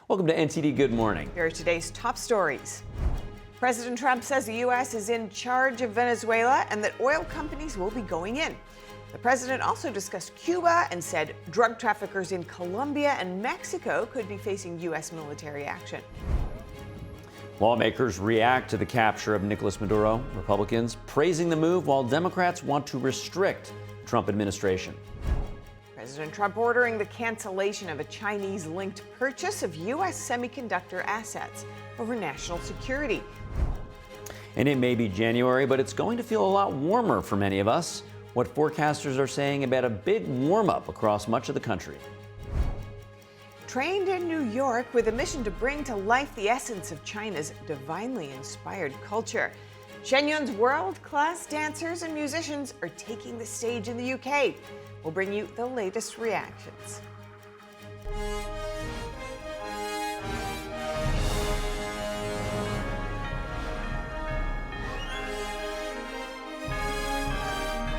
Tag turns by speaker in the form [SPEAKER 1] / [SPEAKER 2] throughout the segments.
[SPEAKER 1] Welcome to NTD Good Morning.
[SPEAKER 2] Here are today's top stories. President Trump says the U.S. is in charge of Venezuela and that oil companies will be going in. The president also discussed Cuba and said drug traffickers in Colombia and Mexico could be facing U.S. military action.
[SPEAKER 1] Lawmakers react to the capture of Nicolas Maduro, Republicans praising the move while Democrats want to restrict the Trump administration.
[SPEAKER 2] President Trump ordering the cancellation of a Chinese-linked purchase of U.S. semiconductor assets over national security.
[SPEAKER 1] And it may be January, but it's going to feel a lot warmer for many of us. What forecasters are saying about a big warm-up across much of the country.
[SPEAKER 2] Trained in New York with a mission to bring to life the essence of China's divinely inspired culture. Shenyun's world-class dancers and musicians are taking the stage in the UK. We'll bring you the latest reactions.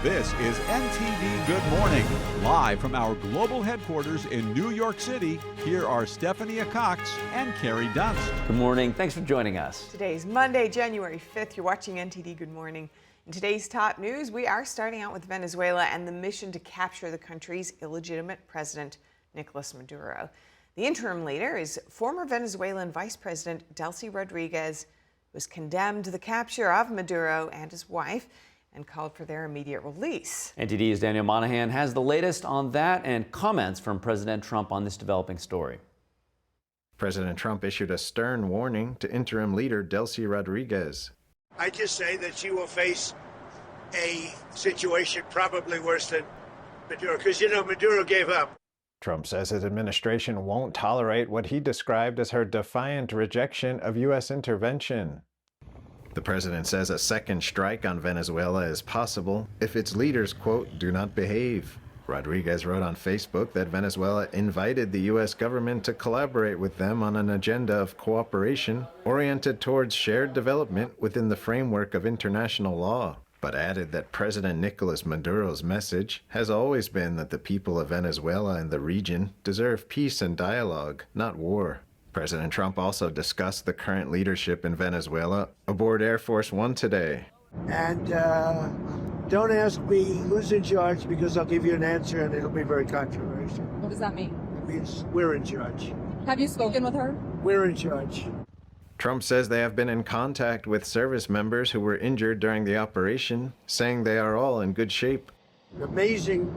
[SPEAKER 3] This is NTD Good Morning, live from our global headquarters in New York City. Here are Stephanie Cox and Carrie Dunst.
[SPEAKER 1] Good morning. Thanks for joining us.
[SPEAKER 2] Today's Monday, January 5th. You're watching NTD Good Morning. In today's top news, we are starting out with Venezuela and the mission to capture the country's illegitimate president, Nicolas Maduro. The interim leader is former Venezuelan Vice President Delcy Rodriguez, who has condemned the capture of Maduro and his wife and called for their immediate release.
[SPEAKER 1] NTD's Daniel Monahan has the latest on that and comments from President Trump on this developing story.
[SPEAKER 4] President Trump issued a stern warning to interim leader Delcy Rodriguez.
[SPEAKER 5] I just say that she will face a situation probably worse than Maduro, because, Maduro gave up.
[SPEAKER 4] Trump says his administration won't tolerate what he described as her defiant rejection of U.S. intervention. The president says a second strike on Venezuela is possible if its leaders, quote, do not behave. Rodriguez wrote on Facebook that Venezuela invited the U.S. government to collaborate with them on an agenda of cooperation oriented towards shared development within the framework of international law, but added that President Nicolas Maduro's message has always been that the people of Venezuela and the region deserve peace and dialogue, not war. President Trump also discussed the current leadership in Venezuela aboard Air Force One today.
[SPEAKER 5] And don't ask me who's in charge, because I'll give you an answer and it'll be very controversial.
[SPEAKER 6] What does that mean?
[SPEAKER 5] It means we're in charge.
[SPEAKER 6] Have you spoken with her?
[SPEAKER 5] We're in charge.
[SPEAKER 4] Trump says they have been in contact with service members who were injured during the operation, saying they are all in good shape.
[SPEAKER 5] Amazing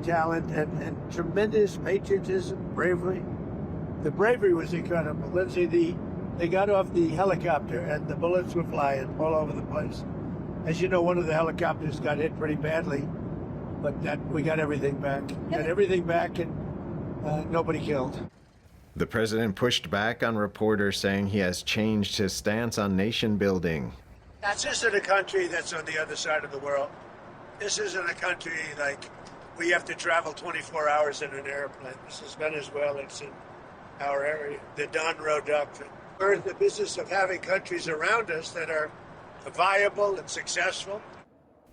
[SPEAKER 5] talent and tremendous patriotism, bravery. The bravery was incredible. Lindsay, they got off the helicopter and the bullets were flying all over the place. As you know, one of the helicopters got hit pretty badly, but we got everything back. Got everything back and nobody killed.
[SPEAKER 4] The president pushed back on reporters, saying he has changed his stance on nation building.
[SPEAKER 5] This isn't a country that's on the other side of the world. This isn't a country like we have to travel 24 hours in an airplane. This is Venezuela. It's in our area, the Don Road Doctrine. We're in the business of having countries around us that are viable and successful.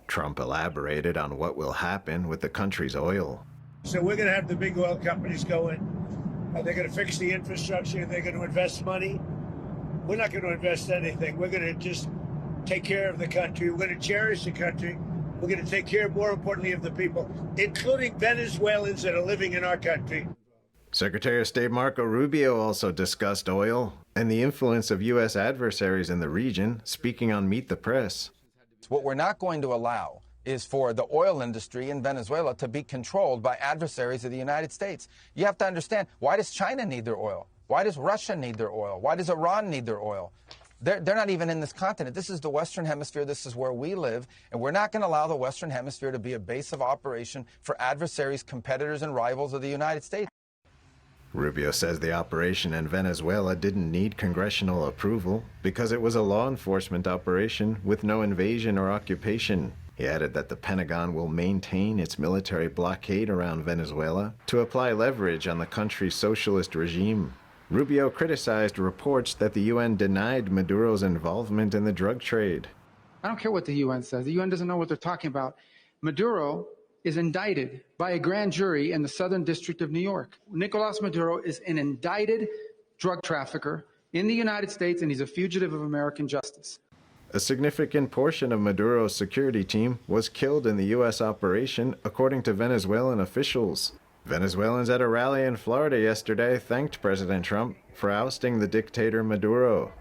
[SPEAKER 4] Trump elaborated on what will happen with the country's oil.
[SPEAKER 5] So we're going to have the big oil companies go in. They're going to fix the infrastructure. They're going to invest money. We're not going to invest anything. We're going to just take care of the country. We're going to cherish the country. We're going to take care, more importantly, of the people, including Venezuelans that are living in our country.
[SPEAKER 4] Secretary of State Marco Rubio also discussed oil and the influence of U.S. adversaries in the region, speaking on Meet the Press.
[SPEAKER 7] What we're not going to allow is for the oil industry in Venezuela to be controlled by adversaries of the United States. You have to understand, why does China need their oil? Why does Russia need their oil? Why does Iran need their oil? They're not even in this continent. This is the Western Hemisphere. This is where we live. And we're not going to allow the Western Hemisphere to be a base of operation for adversaries, competitors, and rivals of the United States.
[SPEAKER 4] Rubio says the operation in Venezuela didn't need congressional approval because it was a law enforcement operation with no invasion or occupation. He added that the Pentagon will maintain its military blockade around Venezuela to apply leverage on the country's socialist regime. Rubio criticized reports that the UN denied Maduro's involvement in the drug trade.
[SPEAKER 8] I don't care what the UN says. The UN doesn't know what they're talking about. Maduro
[SPEAKER 6] is indicted by a grand jury in the Southern District of New York. Nicolas Maduro is an indicted drug trafficker in the United States, and he's a fugitive of American justice.
[SPEAKER 4] A significant portion of Maduro's security team was killed in the U.S. operation, according to Venezuelan officials. Venezuelans at a rally in Florida yesterday thanked President Trump for ousting the dictator Maduro.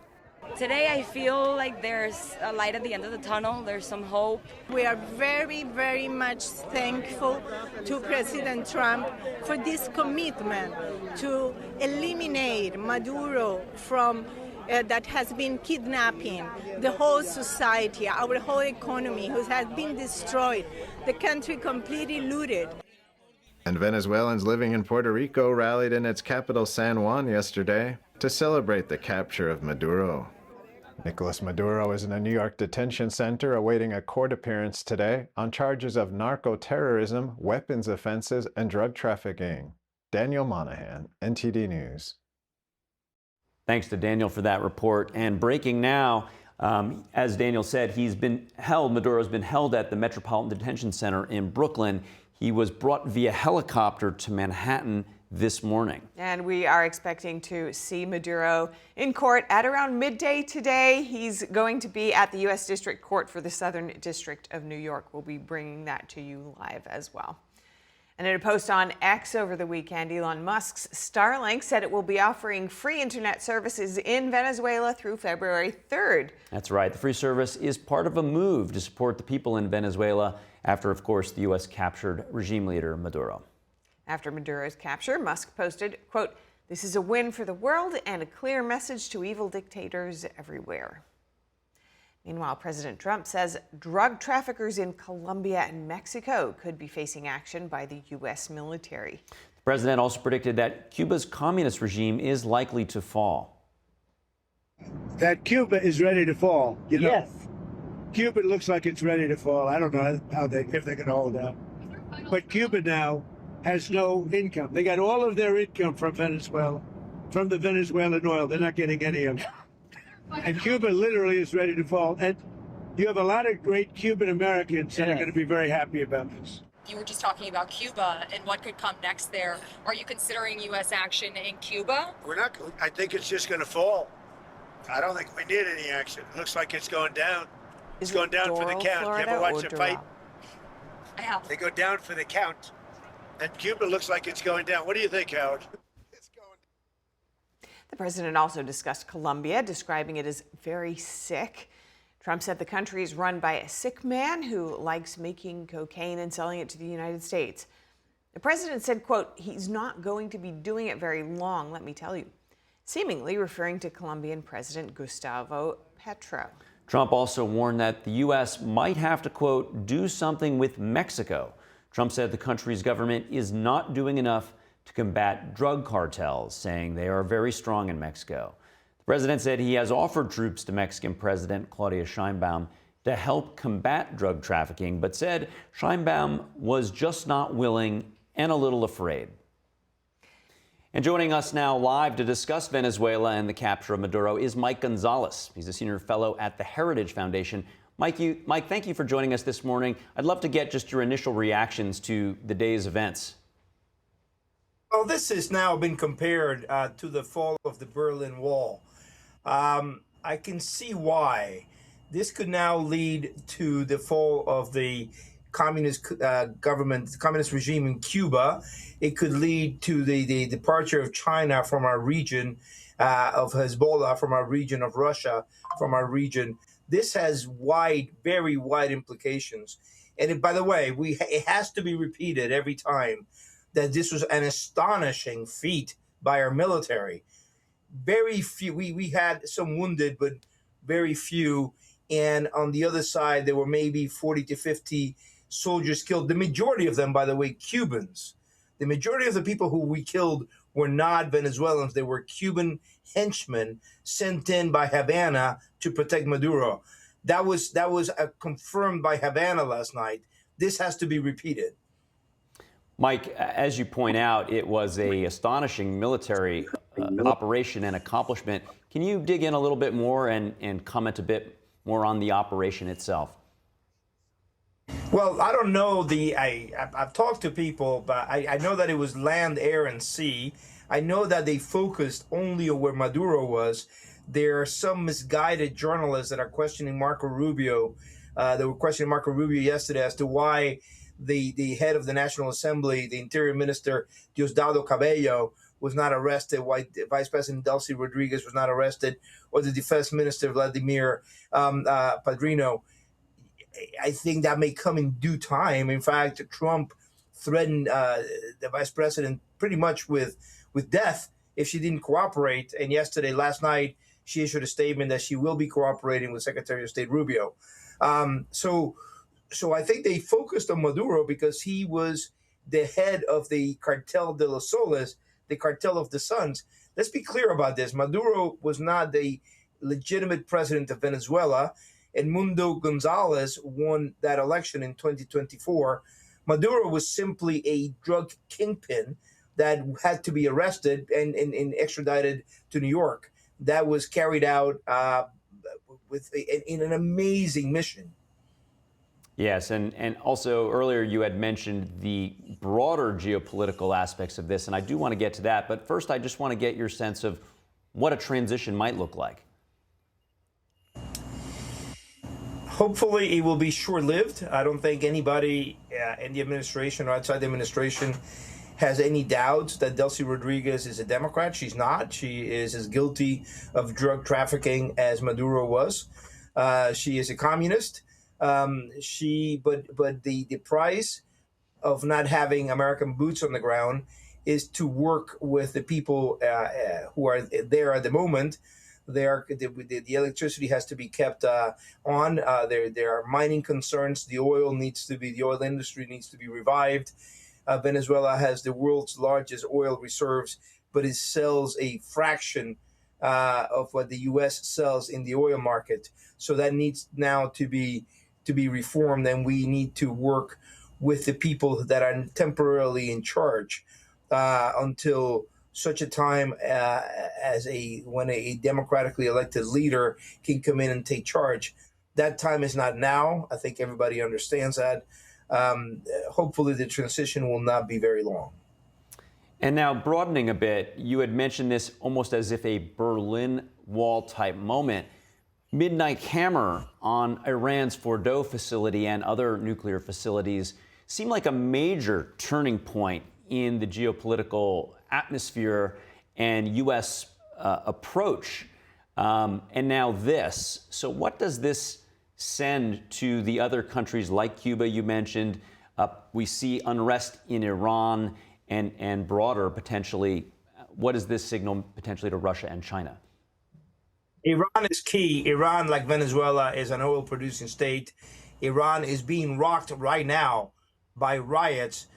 [SPEAKER 8] Today I feel like there's a light at the end of the tunnel. There's some hope.
[SPEAKER 9] We are very, very much thankful to President Trump for this commitment to eliminate Maduro from that has been kidnapping the whole society, our whole economy, who has been destroyed, the country completely looted.
[SPEAKER 4] And Venezuelans living in Puerto Rico rallied in its capital San Juan yesterday to celebrate the capture of Maduro. Nicolas Maduro is in a New York detention center awaiting a court appearance today on charges of narco-terrorism, weapons offenses, and drug trafficking. Daniel Monahan, NTD News.
[SPEAKER 1] Thanks to Daniel for that report. And breaking now, as Daniel said, Maduro's been held at the Metropolitan Detention Center in Brooklyn. He was brought via helicopter to Manhattan this morning.
[SPEAKER 2] And we are expecting to see Maduro in court at around midday today. He's going to be at the U.S. District Court for the Southern District of New York. We'll be bringing that to you live as well. And in a post on X over the weekend, Elon Musk's Starlink said it will be offering free internet services in Venezuela through February 3rd.
[SPEAKER 1] That's right. The free service is part of a move to support the people in Venezuela after, of course, the U.S. captured regime leader Maduro.
[SPEAKER 2] After Maduro's capture, Musk posted, quote, "This is a win for the world and a clear message to evil dictators everywhere." Meanwhile, President Trump says drug traffickers in Colombia and Mexico could be facing action by the U.S. military.
[SPEAKER 1] The president also predicted that Cuba's communist regime is likely to fall.
[SPEAKER 5] That Cuba is ready to fall. You know?
[SPEAKER 9] Yes.
[SPEAKER 5] Cuba looks like it's ready to fall. I don't know if they can hold out. But Cuba now has no income. They got all of their income from Venezuela, from the Venezuelan oil. They're not getting any of it. And Cuba literally is ready to fall. And you have a lot of great Cuban Americans that are going to be very happy about this.
[SPEAKER 10] You were just talking about Cuba and what could come next there. Are you considering U.S. action in Cuba?
[SPEAKER 5] We're not. I think it's just going to fall. I don't think we need any action. It looks like it's going down. It's going down for the count.
[SPEAKER 2] Florida,
[SPEAKER 5] you ever watch a fight?
[SPEAKER 10] I have.
[SPEAKER 5] They go down for the count. And Cuba looks like it's going down. What do you think, Howard?
[SPEAKER 2] The president also discussed Colombia, describing it as very sick. Trump said the country is run by a sick man who likes making cocaine and selling it to the United States. The president said, quote, "He's not going to be doing it very long, let me tell you," seemingly referring to Colombian President Gustavo Petro.
[SPEAKER 1] Trump also warned that the U.S. might have to, quote, "do something with Mexico." Trump said the country's government is not doing enough to combat drug cartels, saying they are very strong in Mexico. The president said he has offered troops to Mexican President Claudia Sheinbaum to help combat drug trafficking, but said Sheinbaum was just not willing and a little afraid. And joining us now live to discuss Venezuela and the capture of Maduro is Mike Gonzalez. He's a senior fellow at the Heritage Foundation. Mike, thank you for joining us this morning. I'd love to get just your initial reactions to the day's events.
[SPEAKER 11] Well, this has now been compared to the fall of the Berlin Wall. I can see why. This could now lead to the fall of the communist government, the communist regime in Cuba. It could lead to the departure of China from our region, of Hezbollah from our region, of Russia from our region. This has very wide implications. And by the way, it has to be repeated every time that this was an astonishing feat by our military. Very few, we had some wounded, but very few. And on the other side, there were maybe 40 to 50 soldiers killed. The majority of them, by the way, Cubans. The majority of the people who we killed were not Venezuelans. They were Cuban henchmen sent in by Havana to protect Maduro. That was confirmed by Havana last night. This has to be repeated.
[SPEAKER 1] Mike, as you point out, it was an astonishing military operation and accomplishment. Can you dig in a little bit more and comment a bit more on the operation itself?
[SPEAKER 11] Well, I don't know I've talked to people, but I know that it was land, air, and sea. I know that they focused only on where Maduro was. There are some misguided journalists that are questioning Marco Rubio. They were questioning Marco Rubio yesterday as to why the head of the National Assembly, the Interior Minister Diosdado Cabello, was not arrested, why Vice President Delcy Rodriguez was not arrested, or the Defense Minister Vladimir Padrino. I think that may come in due time. In fact, Trump threatened the vice president pretty much with death if she didn't cooperate. And last night, she issued a statement that she will be cooperating with Secretary of State Rubio. So I think they focused on Maduro because he was the head of the Cartel de los Soles, the Cartel of the Suns. Let's be clear about this. Maduro was not the legitimate president of Venezuela. Edmundo Gonzalez won that election in 2024. Maduro was simply a drug kingpin that had to be arrested and extradited to New York. That was carried out in an amazing mission.
[SPEAKER 1] Yes, and also earlier you had mentioned the broader geopolitical aspects of this, and I do want to get to that. But first, I just want to get your sense of what a transition might look like.
[SPEAKER 11] Hopefully, it will be short-lived. I don't think anybody in the administration or outside the administration has any doubts that Delcy Rodriguez is a Democrat. She's not. She is as guilty of drug trafficking as Maduro was. She is a communist. But the price of not having American boots on the ground is to work with the people who are there at the moment. The electricity has to be kept on. There are mining concerns. The oil industry needs to be revived. Venezuela has the world's largest oil reserves, but it sells a fraction of what the U.S. sells in the oil market. So that needs now to be reformed, and we need to work with the people that are temporarily in charge until such a time when a democratically elected leader can come in and take charge. That time is not now. I think everybody understands that. Hopefully the transition will not be very long.
[SPEAKER 1] And now broadening a bit, you had mentioned this almost as if a Berlin Wall type moment. Midnight hammer on Iran's Fordow facility and other nuclear facilities seem like a major turning point in the geopolitical atmosphere and U.S. approach. And now this. So what does this send to the other countries like Cuba you mentioned? We see unrest in Iran and broader potentially. What does this signal potentially to Russia and China?
[SPEAKER 11] Iran is key. Iran, like Venezuela, is an oil-producing state. Iran is being rocked right now by riots.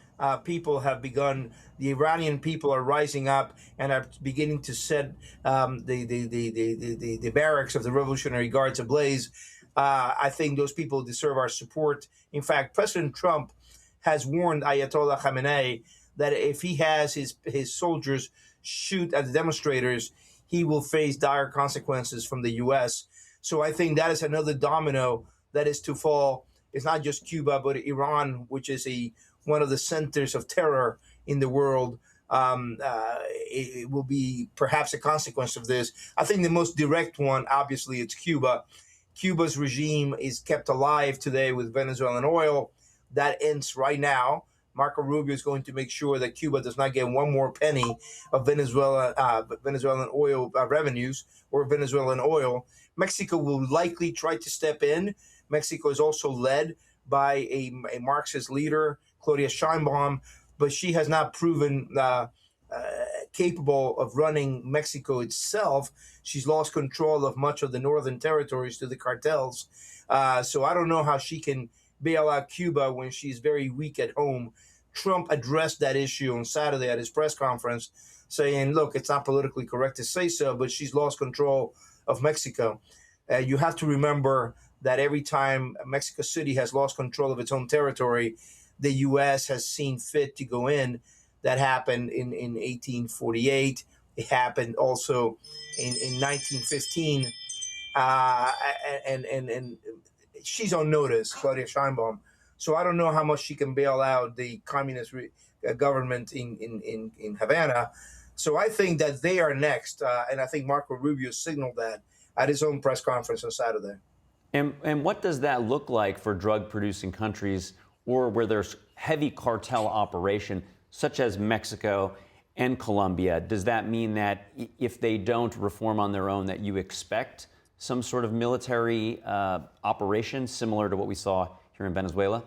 [SPEAKER 11] People have begun. The Iranian people are rising up and are beginning to set the barracks of the Revolutionary Guards ablaze. I think those people deserve our support. In fact, President Trump has warned Ayatollah Khamenei that if he has his soldiers shoot at the demonstrators, he will face dire consequences from the U.S. So I think that is another domino that is to fall. It's not just Cuba, but Iran, which is one of the centers of terror in the world. It will be perhaps a consequence of this. I think the most direct one, obviously, it's Cuba. Cuba's regime is kept alive today with Venezuelan oil. That ends right now. Marco Rubio is going to make sure that Cuba does not get one more penny of Venezuelan oil revenues or Venezuelan oil. Mexico will likely try to step in. Mexico is also led by a Marxist leader, Claudia Sheinbaum, but she has not proven capable of running Mexico itself. She's lost control of much of the northern territories to the cartels. So I don't know how she can bail out Cuba when she's very weak at home. Trump addressed that issue on Saturday at his press conference, saying, look, it's not politically correct to say so, but she's lost control of Mexico. You have to remember that every time Mexico City has lost control of its own territory, the U.S. has seen fit to go in. That happened in 1848. It happened also in 1915. And she's on notice, Claudia Sheinbaum. So I don't know how much she can bail out the communist government in Havana. So I think that they are next, and I think Marco Rubio signaled that at his own press conference on Saturday.
[SPEAKER 1] And what does that look like for drug-producing countries or where there's heavy cartel operation, such as Mexico and Colombia? Does that mean that if they don't reform on their own, that you expect some sort of military operation similar to what we saw here in Venezuela?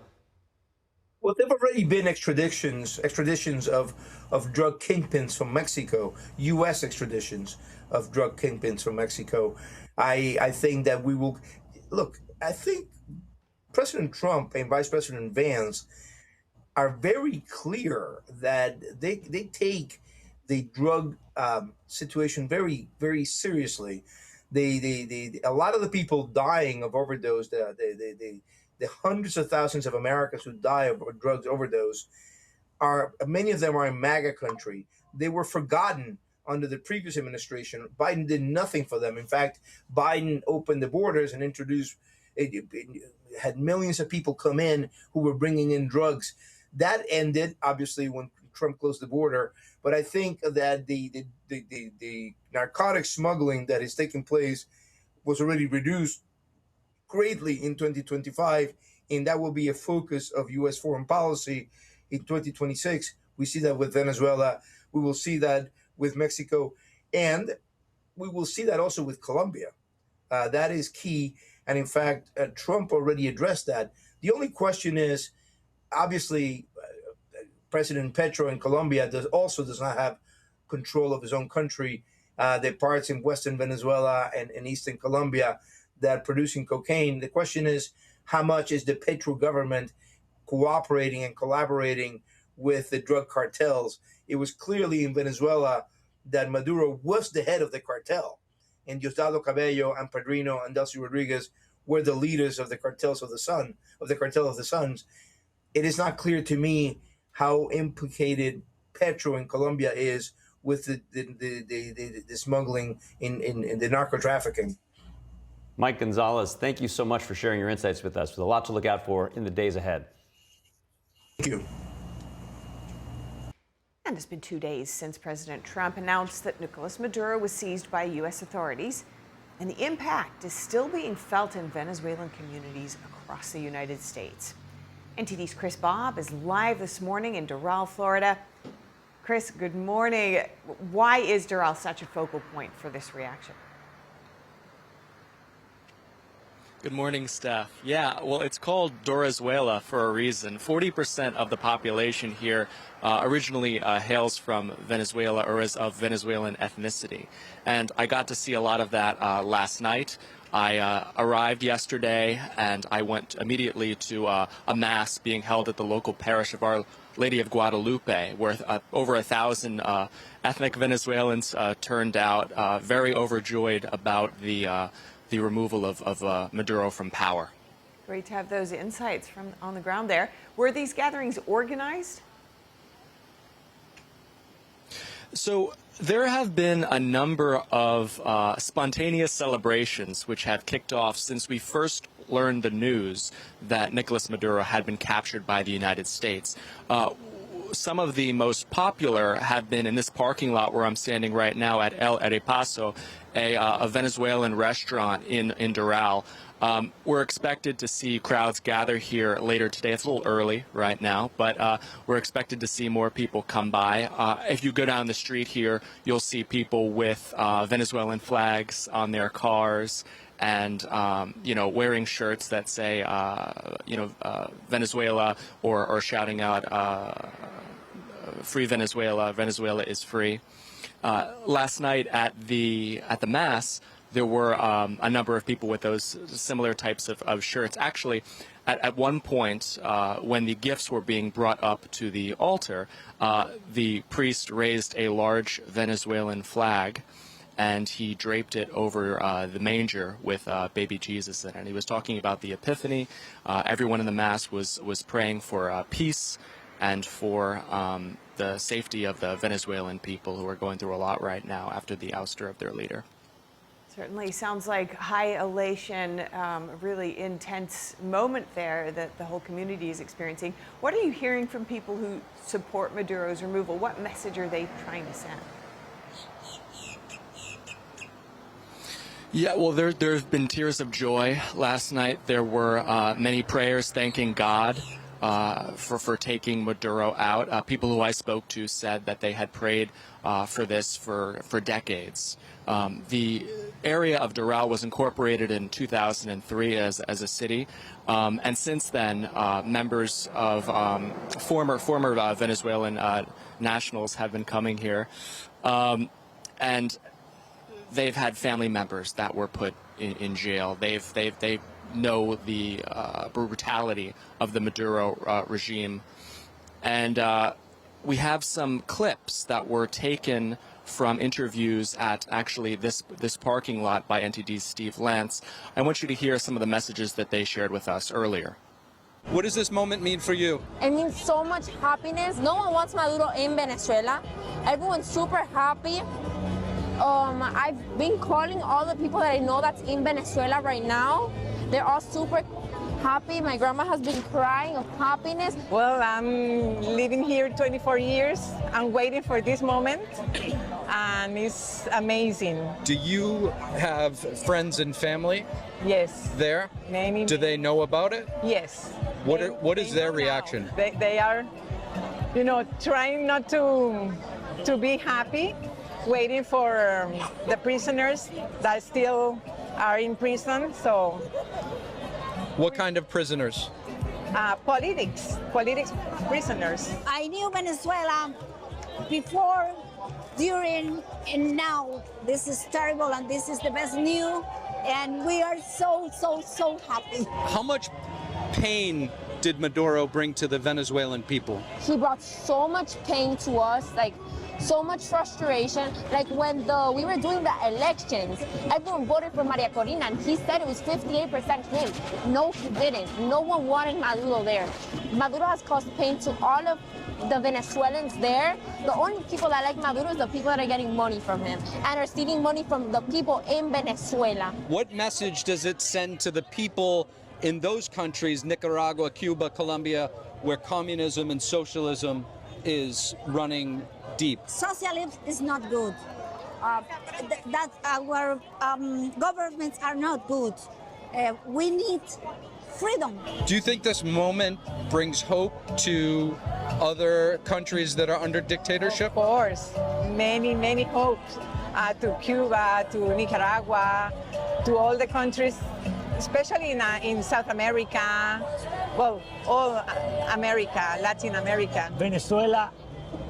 [SPEAKER 11] Well, there have already been extraditions of drug kingpins from Mexico, U.S. extraditions of drug kingpins from Mexico. I think that we will, look, I think President Trump and Vice President Vance are very clear that they take the drug situation very, very seriously. A lot of the people dying of overdose, the hundreds of thousands of Americans who die of drugs overdose, many of them are in MAGA country. They were forgotten under the previous administration. Biden did nothing for them. In fact, Biden opened the borders and had millions of people come in who were bringing in drugs. That ended, obviously, when Trump closed the border. But I think that the narcotic smuggling that is taking place was already reduced greatly in 2025, and that will be a focus of U.S. foreign policy in 2026. We see that with Venezuela. We will see that with Mexico, and we will see that also with Colombia. That is key, and in fact, Trump already addressed that. The only question is, obviously, President Petro in Colombia does not have control of his own country. The parts in western Venezuela and eastern Colombia that are producing cocaine. The question is, how much is the Petro government cooperating and collaborating with the drug cartels? It was clearly in Venezuela that Maduro was the head of the cartel, and Diosdado Cabello and Padrino and Delcy Rodriguez were the leaders of the cartels of the sun, of the cartel of the Suns. It is not clear to me how implicated Petro in Colombia is with the smuggling in the narco trafficking.
[SPEAKER 1] Mike Gonzalez, thank you so much for sharing your insights with us. There's a lot to look out for in the days ahead.
[SPEAKER 11] Thank you.
[SPEAKER 2] And it's been 2 days since President Trump announced that Nicolas Maduro was seized by U.S. authorities, and the impact is still being felt in Venezuelan communities across the United States. NTD's Chris Bobb is live this morning in Doral, Florida. Chris, good morning. Why is Doral such a focal point for this reaction?
[SPEAKER 12] Good morning, Steph. Yeah, well, it's called Dorazuela for a reason. 40% of the population here originally hails from Venezuela or is of Venezuelan ethnicity. And I got to see a lot of that last night. I arrived yesterday and I went immediately to a mass being held at the local parish of Our Lady of Guadalupe, where over 1,000 ethnic Venezuelans turned out, very overjoyed about the removal of Maduro from power.
[SPEAKER 2] Great to have those insights from on the ground there. Were these gatherings organized?
[SPEAKER 12] So there have been a number of spontaneous celebrations which have kicked off since we first learned the news that Nicolas Maduro had been captured by the United States. Some of the most popular have been in this parking lot where I'm standing right now at El Arepaso, a Venezuelan restaurant in Doral. We're expected to see crowds gather here later today. It's a little early right now, but we're expected to see more people come by. If you go down the street here, you'll see people with Venezuelan flags on their cars and, wearing shirts that say, Venezuela or shouting out, Free Venezuela, Venezuela is free. Last night at the Mass, there were a number of people with those similar types of shirts. Actually, at one point, when the gifts were being brought up to the altar, the priest raised a large Venezuelan flag, and he draped it over the manger with baby Jesus in it. And he was talking about the Epiphany. Everyone in the Mass was praying for peace and for the safety of the Venezuelan people who are going through a lot right now after the ouster of their leader.
[SPEAKER 2] Certainly sounds like high elation, a really intense moment there that the whole community is experiencing. What are you hearing from people who support Maduro's removal? What message are they trying to send?
[SPEAKER 12] Yeah, well, there have been tears of joy. Last night there were many prayers thanking God for taking Maduro out. People who I spoke to said that they had prayed for this for decades. The area of Doral was incorporated in 2003 as a city, and since then, members of former Venezuelan nationals have been coming here, and they've had family members that were put in jail. They know the brutality of the Maduro regime, and we have some clips that were taken from interviews at actually this parking lot by NTD's Steve Lance. I want you to hear some of the messages that they shared with us earlier.
[SPEAKER 13] What does this moment mean for you?
[SPEAKER 14] It means so much happiness. No one wants Maduro in Venezuela. Everyone's super happy. I've been calling all the people that I know that's in Venezuela right now. They're all super happy. My grandma has been crying of happiness.
[SPEAKER 9] Well, I'm living here 24 years. I'm waiting for this moment, and it's amazing.
[SPEAKER 13] Do you have friends and family?
[SPEAKER 9] Yes.
[SPEAKER 13] There?
[SPEAKER 9] Many.
[SPEAKER 13] Do they know about it?
[SPEAKER 9] Yes.
[SPEAKER 13] What is their reaction?
[SPEAKER 9] They are, trying not to be happy, waiting for the prisoners that still are in prison. So.
[SPEAKER 13] What kind of prisoners?
[SPEAKER 9] Politics prisoners.
[SPEAKER 15] I knew Venezuela before, during, and now. This is terrible, and this is the best news, and we are so happy.
[SPEAKER 13] How much pain did Maduro bring to the Venezuelan people?
[SPEAKER 14] He brought so much pain to us, like so much frustration. Like when we were doing the elections, everyone voted for Maria Corina, and he said it was 58% him. No, he didn't. No one wanted Maduro there. Maduro has caused pain to all of the Venezuelans there. The only people that like Maduro is the people that are getting money from him and are stealing money from the people in Venezuela.
[SPEAKER 13] What message does it send to the people in those countries, Nicaragua, Cuba, Colombia, where communism and socialism is running deep?
[SPEAKER 15] Socialism is not good. That our governments are not good. We need freedom.
[SPEAKER 13] Do you think this moment brings hope to other countries that are under dictatorship?
[SPEAKER 9] Of course, many hopes to Cuba, to Nicaragua, to all the countries, especially in South America, well, all America, Latin America.
[SPEAKER 16] Venezuela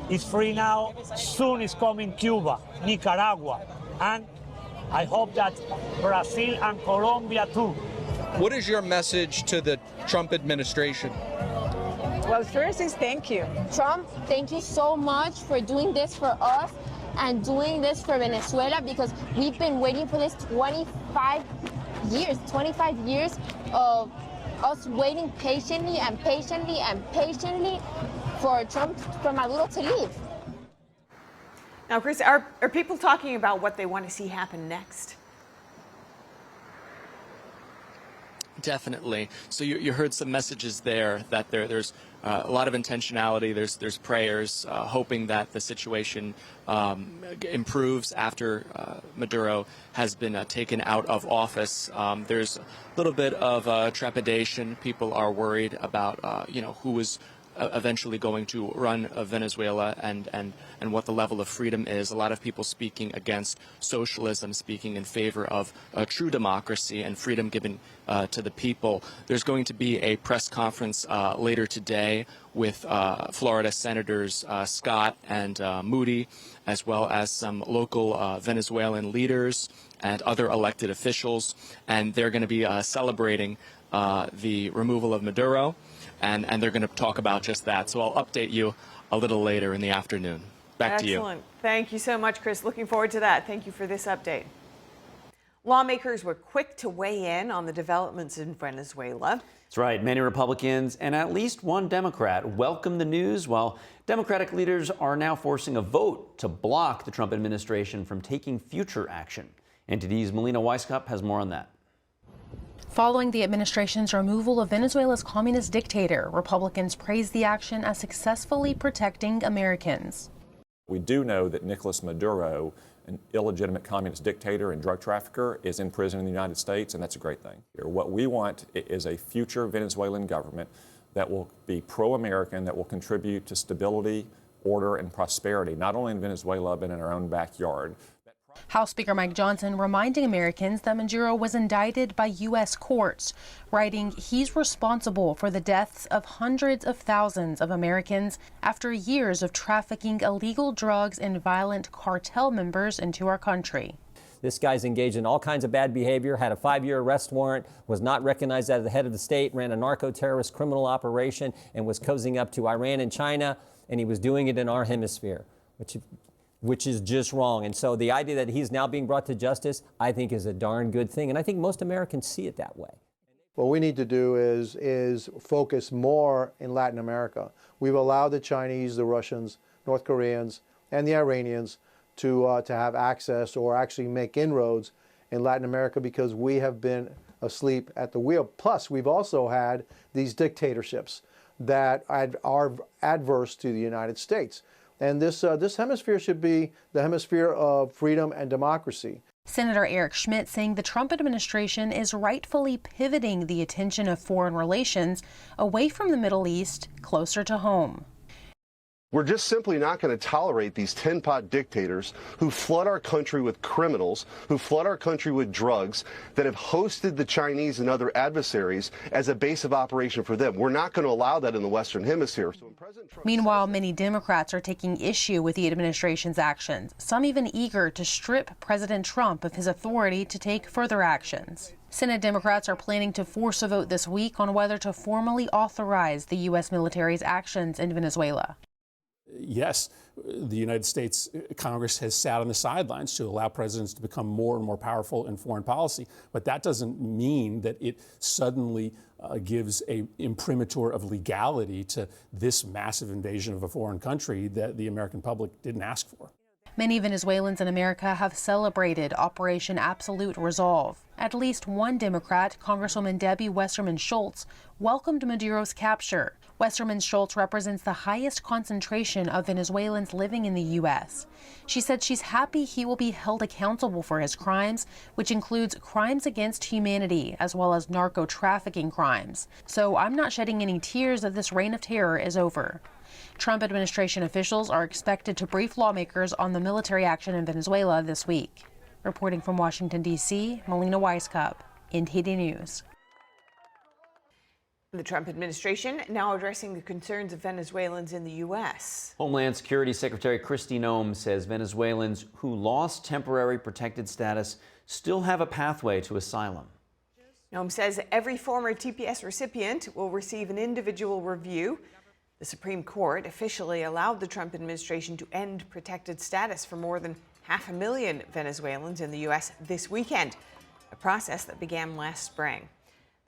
[SPEAKER 16] is free now. Soon is coming Cuba, Nicaragua, and I hope that Brazil and Colombia too.
[SPEAKER 13] What is your message to the Trump administration?
[SPEAKER 9] Well, first is thank you.
[SPEAKER 14] Trump, thank you so much for doing this for us and doing this for Venezuela, because we've been waiting for this 25 years of us waiting patiently for Maduro to leave.
[SPEAKER 2] Now, Chris, are people talking about what they want to see happen next?
[SPEAKER 12] Definitely. So you heard some messages there that there's a lot of intentionality. There's prayers, hoping that the situation improves after Maduro has been taken out of office. There's a little bit of trepidation. People are worried about who is eventually going to run Venezuela and what the level of freedom is. A lot of people speaking against socialism, speaking in favor of a true democracy and freedom given to the people. There's going to be a press conference later today with Florida Senators Scott and Moody, as well as some local Venezuelan leaders and other elected officials, and they're going to be celebrating the removal of Maduro. And they're going to talk about just that. So I'll update you a little later in the afternoon. Back to you.
[SPEAKER 2] Excellent. Thank you so much, Chris. Looking forward to that. Thank you for this update. Lawmakers were quick to weigh in on the developments in Venezuela.
[SPEAKER 1] That's right. Many Republicans and at least one Democrat welcome the news, while Democratic leaders are now forcing a vote to block the Trump administration from taking future action. NTD's Melina Weisskopf has more on that.
[SPEAKER 17] Following the administration's removal of Venezuela's communist dictator, Republicans praised the action as successfully protecting Americans.
[SPEAKER 18] We do know that Nicolas Maduro, an illegitimate communist dictator and drug trafficker, is in prison in the United States, and that's a great thing. What we want is a future Venezuelan government that will be pro-American, that will contribute to stability, order, and prosperity, not only in Venezuela, but in our own backyard.
[SPEAKER 17] House Speaker Mike Johnson reminding Americans that Maduro was indicted by U.S. courts, writing he's responsible for the deaths of hundreds of thousands of Americans after years of trafficking illegal drugs and violent cartel members into our country.
[SPEAKER 19] This guy's engaged in all kinds of bad behavior, had a 5-year arrest warrant, was not recognized as the head of the state, ran a narco-terrorist criminal operation, and was cozying up to Iran and China, and he was doing it in our hemisphere, which is just wrong. And so the idea that he's now being brought to justice, I think, is a darn good thing. And I think most Americans see it that way.
[SPEAKER 20] What we need to do is focus more in Latin America. We've allowed the Chinese, the Russians, North Koreans, and the Iranians to have access or actually make inroads in Latin America because we have been asleep at the wheel. Plus, we've also had these dictatorships that are adverse to the United States. And this hemisphere should be the hemisphere of freedom and democracy.
[SPEAKER 17] Senator Eric Schmidt saying the Trump administration is rightfully pivoting the attention of foreign relations away from the Middle East, closer to home.
[SPEAKER 21] We're just simply not going to tolerate these tin-pot dictators who flood our country with criminals, who flood our country with drugs, that have hosted the Chinese and other adversaries as a base of operation for them. We're not going to allow that in the Western Hemisphere.
[SPEAKER 17] Meanwhile, many Democrats are taking issue with the administration's actions, some even eager to strip President Trump of his authority to take further actions. Senate Democrats are planning to force a vote this week on whether to formally authorize the U.S. military's actions in Venezuela.
[SPEAKER 22] Yes, the United States Congress has sat on the sidelines to allow presidents to become more and more powerful in foreign policy, but that doesn't mean that it suddenly gives an imprimatur of legality to this massive invasion of a foreign country that the American public didn't ask for.
[SPEAKER 17] Many Venezuelans in America have celebrated Operation Absolute Resolve. At least one Democrat, Congresswoman Debbie Westerman Schultz, welcomed Maduro's capture. Westerman Schultz represents the highest concentration of Venezuelans living in the U.S. She said she's happy he will be held accountable for his crimes, which includes crimes against humanity as well as narco-trafficking crimes. So I'm not shedding any tears that this reign of terror is over. Trump administration officials are expected to brief lawmakers on the military action in Venezuela this week. Reporting from Washington, D.C., Melina Weisskopf, NTD News.
[SPEAKER 2] The Trump administration now addressing the concerns of Venezuelans in the U.S.
[SPEAKER 1] Homeland Security Secretary Kristi Noem says Venezuelans who lost temporary protected status still have a pathway to asylum.
[SPEAKER 2] Noem says every former TPS recipient will receive an individual review. The Supreme Court officially allowed the Trump administration to end protected status for more than 500,000 Venezuelans in the U.S. this weekend, a process that began last spring.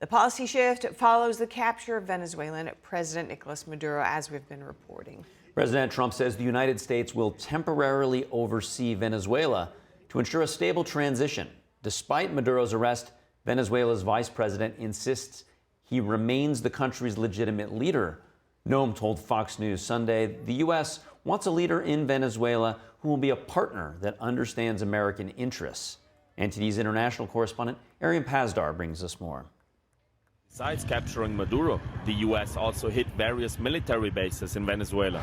[SPEAKER 2] The policy shift follows the capture of Venezuelan President Nicolas Maduro, as we've been reporting.
[SPEAKER 1] President Trump says the United States will temporarily oversee Venezuela to ensure a stable transition. Despite Maduro's arrest, Venezuela's vice president insists he remains the country's legitimate leader. Noem told Fox News Sunday the U.S. wants a leader in Venezuela who will be a partner that understands American interests. NTD's international correspondent Arian Pazdar brings us more.
[SPEAKER 23] Besides capturing Maduro, the U.S. also hit various military bases in Venezuela.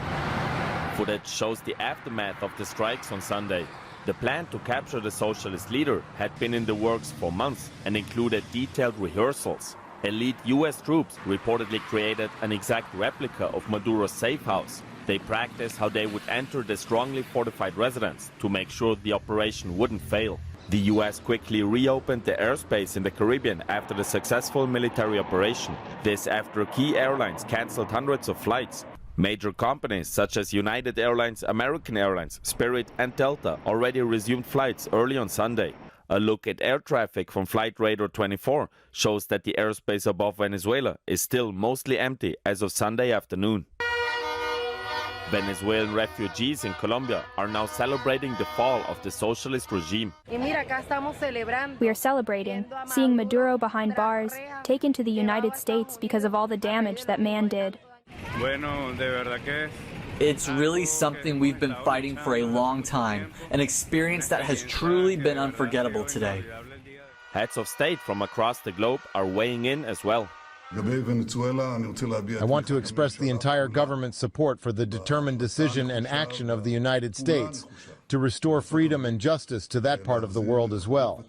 [SPEAKER 23] Footage shows the aftermath of the strikes on Sunday. The plan to capture the socialist leader had been in the works for months and included detailed rehearsals. Elite U.S. troops reportedly created an exact replica of Maduro's safe house. They practiced how they would enter the strongly fortified residence to make sure the operation wouldn't fail. The U.S. quickly reopened the airspace in the Caribbean after the successful military operation. This after key airlines canceled hundreds of flights. Major companies such as United Airlines, American Airlines, Spirit and Delta already resumed flights early on Sunday. A look at air traffic from Flight Radar 24 shows that the airspace above Venezuela is still mostly empty as of Sunday afternoon. Venezuelan refugees in Colombia are now celebrating the fall of the socialist regime.
[SPEAKER 3] We are celebrating, seeing Maduro behind bars, taken to the United States because of all the damage that man did.
[SPEAKER 6] It's really something we've been fighting for a long time, an experience that has truly been unforgettable today.
[SPEAKER 23] Heads of state from across the globe are weighing in as well.
[SPEAKER 7] I want to express the entire government's support for the determined decision and action of the United States to restore freedom and justice to that part of the world as well.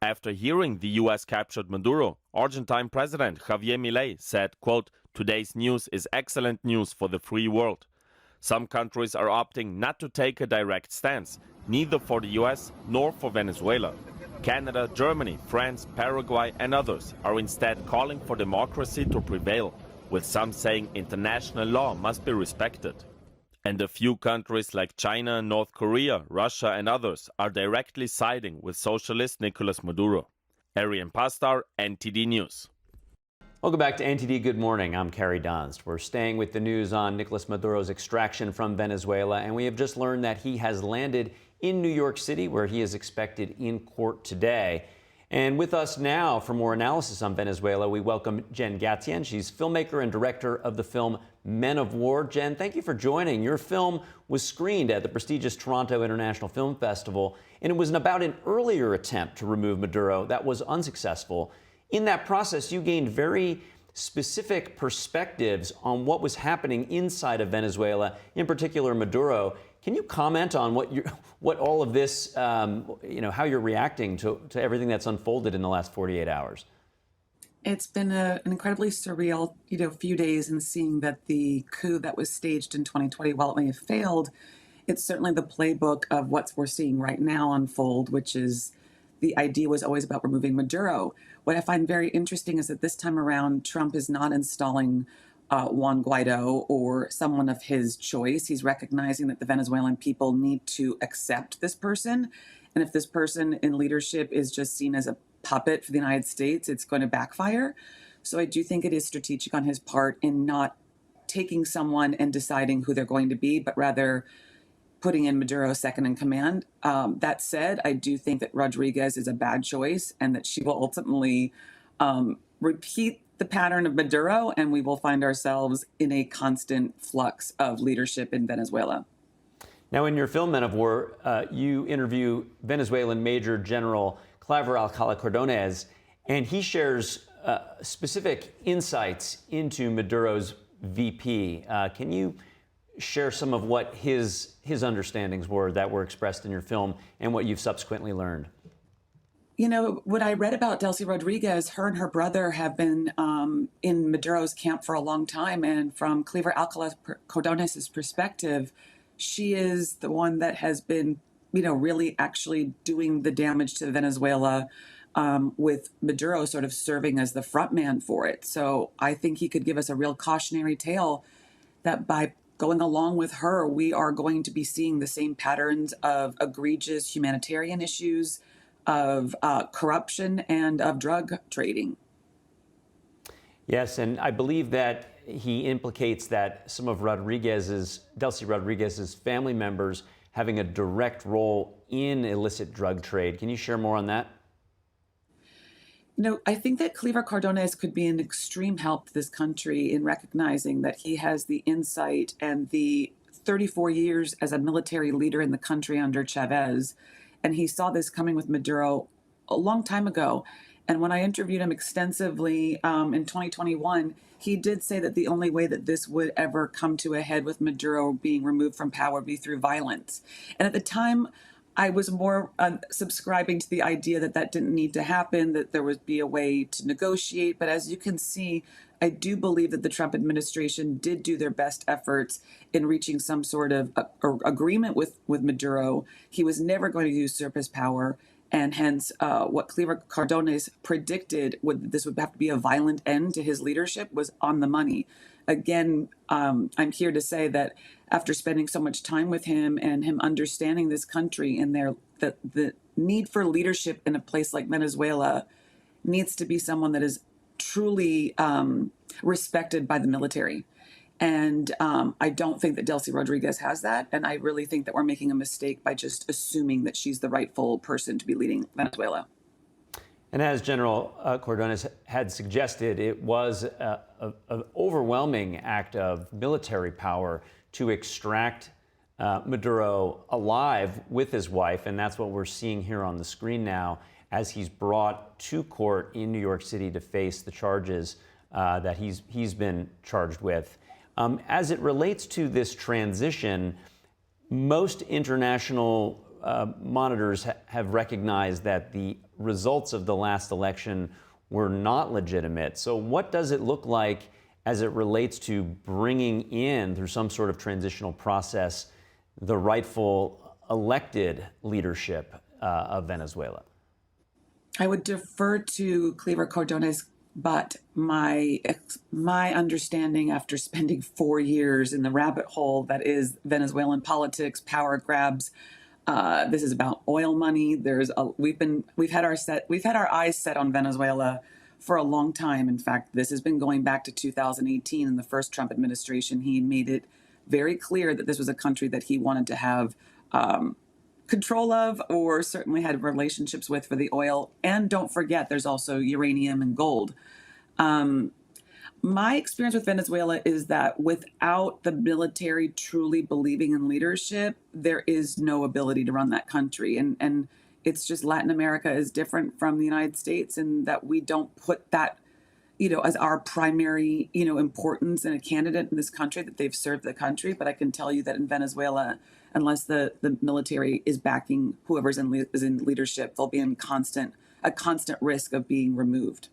[SPEAKER 23] After hearing the U.S. captured Maduro, Argentine President Javier Milei said, quote, "Today's news is excellent news for the free world." Some countries are opting not to take a direct stance, neither for the U.S. nor for Venezuela. Canada, Germany, France, Paraguay and others are instead calling for democracy to prevail, with some saying international law must be respected. And a few countries like China, North Korea, Russia and others are directly siding with socialist Nicolas Maduro. Arian Pastar, NTD News.
[SPEAKER 1] Welcome back to NTD Good Morning. I'm Carrie Donst. We're staying with the news on Nicolas Maduro's extraction from Venezuela, and we have just learned that he has landed in New York City, where he is expected in court today. And with us now for more analysis on Venezuela, we welcome Jen Gatien. She's filmmaker and director of the film Men of War. Jen, thank you for joining. Your film was screened at the prestigious Toronto International Film Festival, and it was about an earlier attempt to remove Maduro that was unsuccessful. In that process, you gained very specific perspectives on what was happening inside of Venezuela, in particular Maduro. Can you comment on what all of this, how you're reacting to everything that's unfolded in the last 48 hours?
[SPEAKER 24] It's been an incredibly surreal, few days in seeing that the coup that was staged in 2020, while it may have failed, it's certainly the playbook of what we're seeing right now unfold, which is the idea was always about removing Maduro. What I find very interesting is that this time around, Trump is not installing Juan Guaido or someone of his choice. He's recognizing that the Venezuelan people need to accept this person. And if this person in leadership is just seen as a puppet for the United States, it's going to backfire. So I do think it is strategic on his part in not taking someone and deciding who they're going to be, but rather putting in Maduro second in command. That said, I do think that Rodriguez is a bad choice and that she will ultimately repeat the pattern of Maduro, and we will find ourselves in a constant flux of leadership in Venezuela.
[SPEAKER 1] Now, in your film Men of War, you interview Venezuelan Major General Claver Alcala Cordonez, and he shares specific insights into Maduro's VP. Can you share some of what his understandings were that were expressed in your film and what you've subsequently learned?
[SPEAKER 24] What I read about Delcy Rodriguez, her and her brother have been in Maduro's camp for a long time. And from Claver Alcala Cordonez's perspective, she is the one that has been, really actually doing the damage to Venezuela, with Maduro sort of serving as the front man for it. So I think he could give us a real cautionary tale that by going along with her, we are going to be seeing the same patterns of egregious humanitarian issues, of corruption and of drug trading.
[SPEAKER 1] Yes, and I believe that he implicates that some of Delcy Rodriguez's family members having a direct role in illicit drug trade. Can you share more on that?
[SPEAKER 24] I think that Claver Cordonez could be an extreme help to this country in recognizing that he has the insight and the 34 years as a military leader in the country under Chavez. And he saw this coming with Maduro a long time ago. And when I interviewed him extensively in 2021, he did say that the only way that this would ever come to a head with Maduro being removed from power would be through violence. And at the time, I was more subscribing to the idea that that didn't need to happen, that there would be a way to negotiate. But as you can see, I do believe that the Trump administration did do their best efforts in reaching some sort of agreement with Maduro. He was never going to usurp his power. And hence, what Claver Cordonez predicted, this would have to be a violent end to his leadership, was on the money. Again, I'm here to say that after spending so much time with him and him understanding this country and the need for leadership in a place like Venezuela needs to be someone that is truly respected by the military. And I don't think that Delcy Rodriguez has that. And I really think that we're making a mistake by just assuming that she's the rightful person to be leading Venezuela.
[SPEAKER 1] And as General Cordonez had suggested, it was an overwhelming act of military power to extract Maduro alive with his wife. And that's what we're seeing here on the screen now as he's brought to court in New York City to face the charges that he's been charged with. As it relates to this transition, most international monitors have recognized that the results of the last election were not legitimate. So what does it look like as it relates to bringing in, through some sort of transitional process, the rightful elected leadership of Venezuela?
[SPEAKER 24] I would defer to Cleaver Cordonez, but my understanding after spending 4 years in the rabbit hole that is Venezuelan politics, power grabs, this is about oil money. We've had our eyes set on Venezuela for a long time. In fact, this has been going back to 2018 in the first Trump administration. He made it very clear that this was a country that he wanted to have control of, or certainly had relationships with, for the oil. And don't forget, there's also uranium and gold. My experience with Venezuela is that without the military truly believing in leadership, there is no ability to run that country. And it's just Latin America is different from the United States in that we don't put that, as our primary, importance in a candidate in this country, that they've served the country. But I can tell you that in Venezuela, unless the military is backing whoever's is in leadership, they'll be in a constant risk of being removed.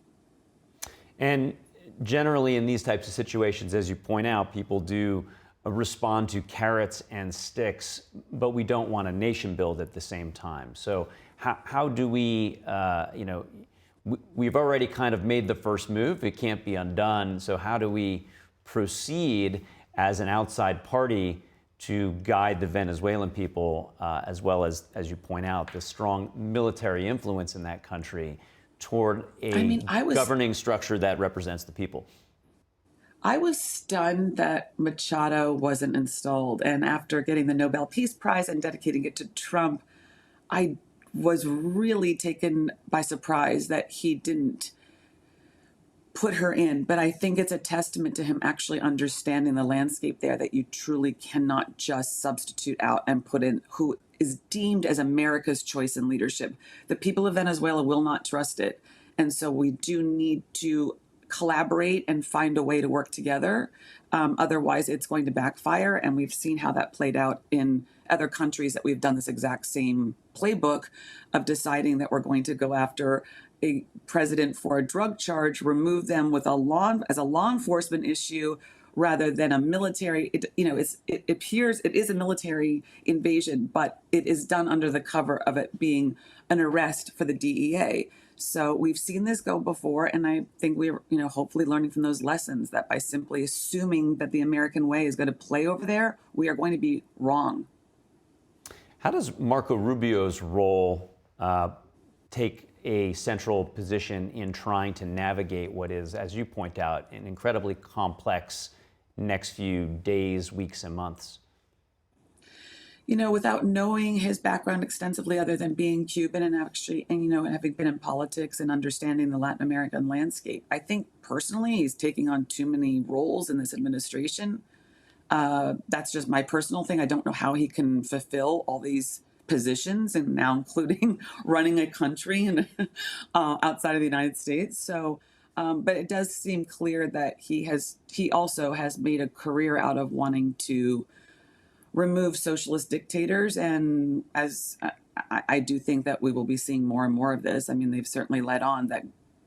[SPEAKER 1] And generally in these types of situations, as you point out, people do respond to carrots and sticks, but we don't want a nation build at the same time. So how do we, we've already kind of made the first move. It can't be undone. So how do we proceed as an outside party to guide the Venezuelan people, as well as you point out, the strong military influence in that country toward a governing structure that represents the people?
[SPEAKER 24] I was stunned that Machado wasn't installed. And after getting the Nobel Peace Prize and dedicating it to Trump, I was really taken by surprise that he didn't put her in. But I think it's a testament to him actually understanding the landscape there, that you truly cannot just substitute out and put in who is deemed as America's choice in leadership. The people of Venezuela will not trust it. And so we do need to collaborate and find a way to work together. Otherwise, it's going to backfire. And we've seen how that played out in other countries that we've done this exact same playbook of deciding that we're going to go after a president for a drug charge, remove them with as a law enforcement issue rather than a military. It appears it is a military invasion, but it is done under the cover of it being an arrest for the DEA. So we've seen this go before, and I think we're, hopefully learning from those lessons that by simply assuming that the American way is going to play over there, we are going to be wrong.
[SPEAKER 1] How does Marco Rubio's role take a central position in trying to navigate what is, as you point out, an incredibly complex next few days, weeks, and months?
[SPEAKER 24] Without knowing his background extensively, other than being Cuban and having been in politics and understanding the Latin American landscape, I think personally he's taking on too many roles in this administration. That's just my personal thing. I don't know how he can fulfill all these positions, and now including running a country and outside of the United States. So, but it does seem clear that he also has made a career out of wanting to remove socialist dictators. And as I do think that we will be seeing more and more of this. I mean, they've certainly led on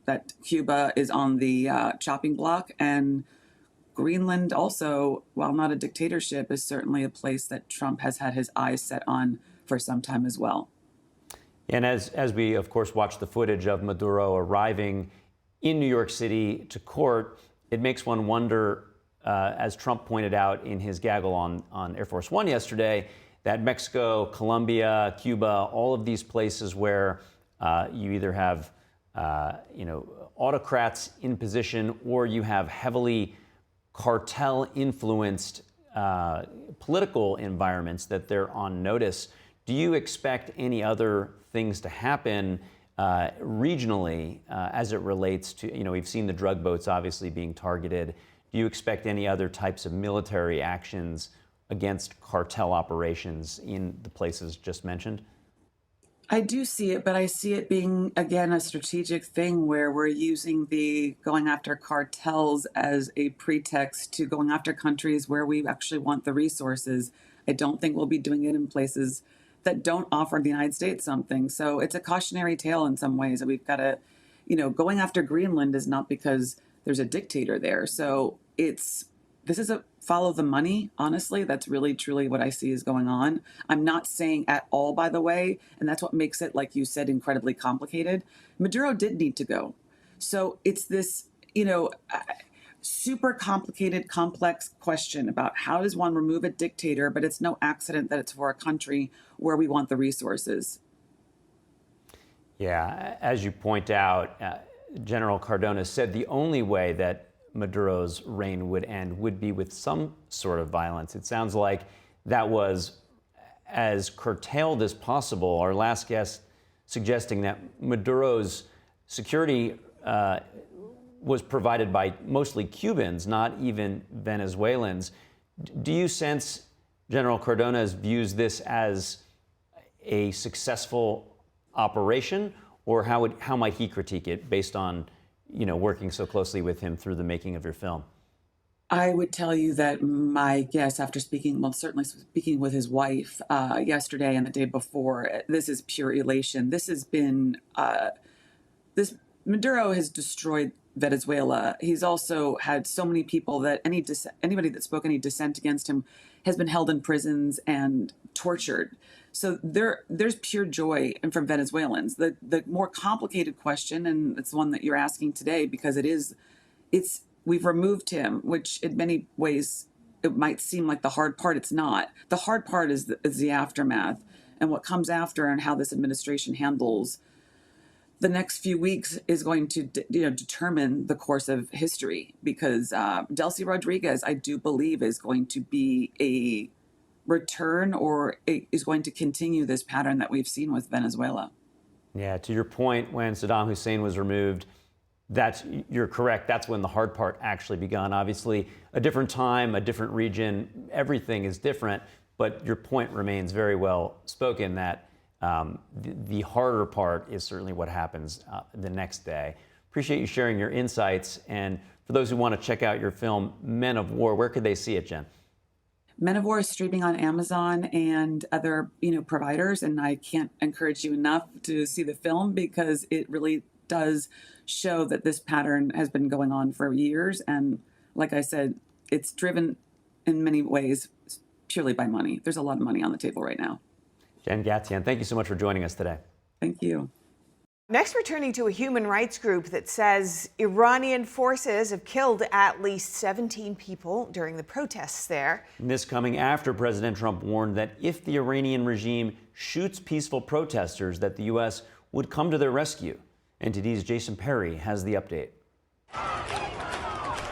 [SPEAKER 24] that Cuba is on the chopping block, and Greenland also, while not a dictatorship, is certainly a place that Trump has had his eyes set on for some time as well.
[SPEAKER 1] And as we, of course, watch the footage of Maduro arriving in New York City to court, it makes one wonder, as Trump pointed out in his gaggle on Air Force One yesterday, that Mexico, Colombia, Cuba, all of these places where you either have autocrats in position or you have heavily cartel-influenced political environments that they're on notice. Do you expect any other things to happen regionally as it relates to, we've seen the drug boats obviously being targeted. Do you expect any other types of military actions against cartel operations in the places just mentioned?
[SPEAKER 24] I do see it, but I see it being, again, a strategic thing where we're using the going after cartels as a pretext to going after countries where we actually want the resources. I don't think we'll be doing it in places that don't offer the United States something. So it's a cautionary tale in some ways that we've got to, going after Greenland is not because there's a dictator there. So this is a follow the money, honestly. That's really, truly what I see is going on. I'm not saying at all, by the way, and that's what makes it, like you said, incredibly complicated. Maduro did need to go. So it's this, super complicated, complex question about how does one remove a dictator, but it's no accident that it's for a country where we want the resources.
[SPEAKER 1] Yeah, as you point out, General Cardona said the only way that Maduro's reign would end would be with some sort of violence. It sounds like that was as curtailed as possible. Our last guest suggesting that Maduro's security was provided by mostly Cubans, not even Venezuelans. Do you sense General Cardona views this as a successful operation, or how might he critique it based on working so closely with him through the making of your film?
[SPEAKER 24] I would tell you that my guess, after certainly speaking with his wife yesterday and the day before, this is pure elation. This has been, Maduro has destroyed Venezuela. He's also had so many people that anybody that spoke any dissent against him has been held in prisons and tortured. So there's pure joy from Venezuelans. The more complicated question, and it's one that you're asking today because we've removed him, which in many ways it might seem like the hard part. It's not. The hard part is the aftermath and what comes after, and how this administration handles the next few weeks is going to determine the course of history, because Delcy Rodriguez, I do believe, is going to be a return, or is going to continue this pattern that we've seen with Venezuela.
[SPEAKER 1] Yeah, to your point, when Saddam Hussein was removed, you're correct. That's when the hard part actually began. Obviously, a different time, a different region, everything is different, but your point remains very well spoken that the harder part is certainly what happens the next day. Appreciate you sharing your insights. And for those who want to check out your film, Men of War, where could they see it, Jen?
[SPEAKER 24] Men of War is streaming on Amazon and other providers, and I can't encourage you enough to see the film because it really does show that this pattern has been going on for years. And like I said, it's driven in many ways purely by money. There's a lot of money on the table right now.
[SPEAKER 1] Jen Gatien, thank you so much for joining us today.
[SPEAKER 24] Thank you.
[SPEAKER 2] Next, we're turning to a human rights group that says Iranian forces have killed at least 17 people during the protests there.
[SPEAKER 1] And this coming after President Trump warned that if the Iranian regime shoots peaceful protesters, that the U.S. would come to their rescue. NTD's Jason Perry has the update.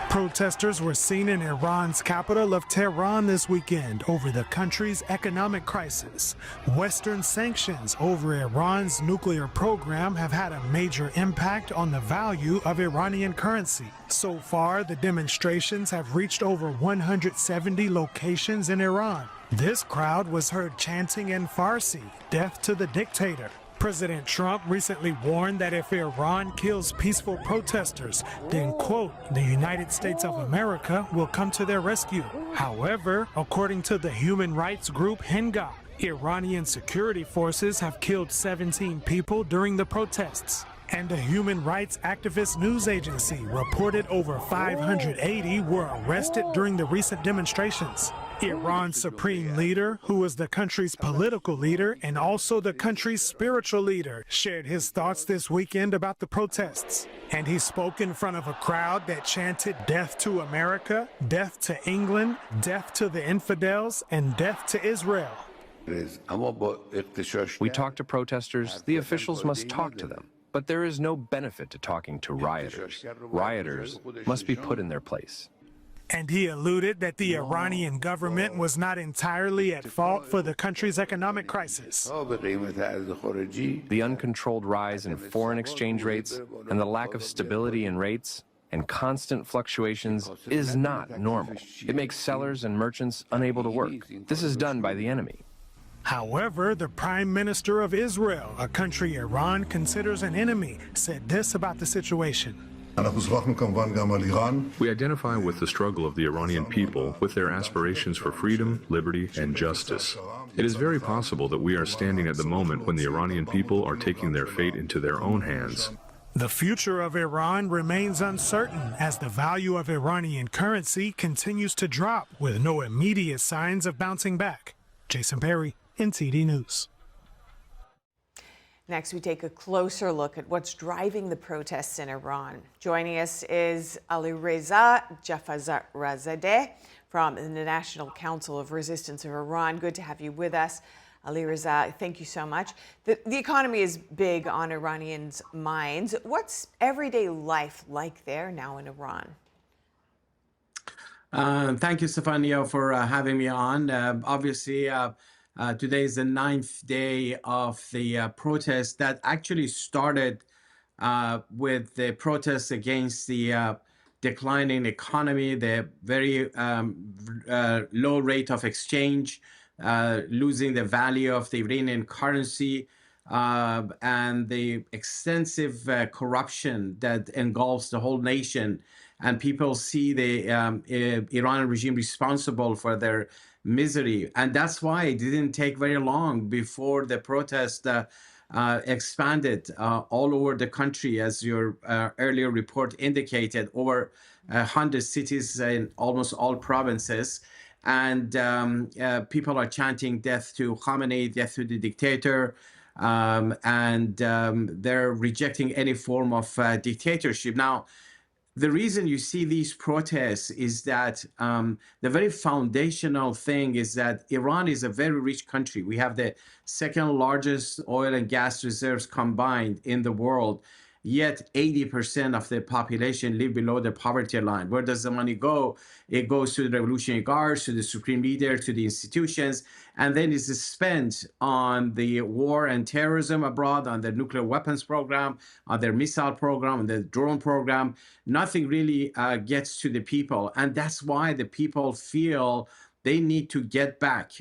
[SPEAKER 4] Protesters were seen in Iran's capital of Tehran this weekend over the country's economic crisis. Western sanctions over Iran's nuclear program have had a major impact on the value of Iranian currency. So far, the demonstrations have reached over 170 locations in Iran. This crowd was heard chanting in Farsi, "Death to the dictator." President Trump recently warned that if Iran kills peaceful protesters, then, quote, the United States of America will come to their rescue. However, according to the human rights group Henga, Iranian security forces have killed 17 people during the protests. And a human rights activist news agency reported over 580 were arrested during the recent demonstrations. Iran's supreme leader, who is the country's political leader and also the country's spiritual leader, shared his thoughts this weekend about the protests. And he spoke in front of a crowd that chanted "Death to America," "Death to England," "Death to the infidels," and "Death to Israel."
[SPEAKER 5] We talk to protesters. The officials must talk to them. But there is no benefit to talking to rioters. Rioters must be put in their place.
[SPEAKER 4] And he alluded that the Iranian government was not entirely at fault for the country's economic crisis.
[SPEAKER 5] The uncontrolled rise in foreign exchange rates and the lack of stability in rates and constant fluctuations is not normal. It makes sellers and merchants unable to work. This is done by the enemy.
[SPEAKER 4] However, the Prime Minister of Israel, a country Iran considers an enemy, said this about the situation.
[SPEAKER 8] We identify with the struggle of the Iranian people with their aspirations for freedom, liberty, and justice. It is very possible that we are standing at the moment when the Iranian people are taking their fate into their own hands.
[SPEAKER 4] The future of Iran remains uncertain as the value of Iranian currency continues to drop with no immediate signs of bouncing back. Jason Perry, NTD News.
[SPEAKER 2] Next, we take a closer look at what's driving the protests in Iran. Joining us is Alireza Jafarzadeh from the National Council of Resistance of Iran. Good to have you with us. Alireza, thank you so much. The economy is big on Iranians' minds. What's everyday life like there now in Iran?
[SPEAKER 10] Thank you, Stefania, for having me on. Obviously, today is the 9th day of the protest that actually started with the protests against the declining economy, the very low rate of exchange, losing the value of the Iranian currency, and the extensive corruption that engulfs the whole nation. And people see the Iranian regime responsible for their misery. And that's why it didn't take very long before the protest expanded all over the country, as your earlier report indicated, over 100 cities in almost all provinces. And people are chanting death to Khamenei, death to the dictator, and they're rejecting any form of dictatorship. Now, the reason you see these protests is that the very foundational thing is that Iran is a very rich country. We have the second largest oil and gas reserves combined in the world, yet 80% of the population live below the poverty line. Where does the money go? It goes to the Revolutionary Guards, to the Supreme Leader, to the institutions, and then it's spent on the war and terrorism abroad, on the nuclear weapons program, on their missile program, on the drone program. Nothing really gets to the people, and that's why the people feel they need to get back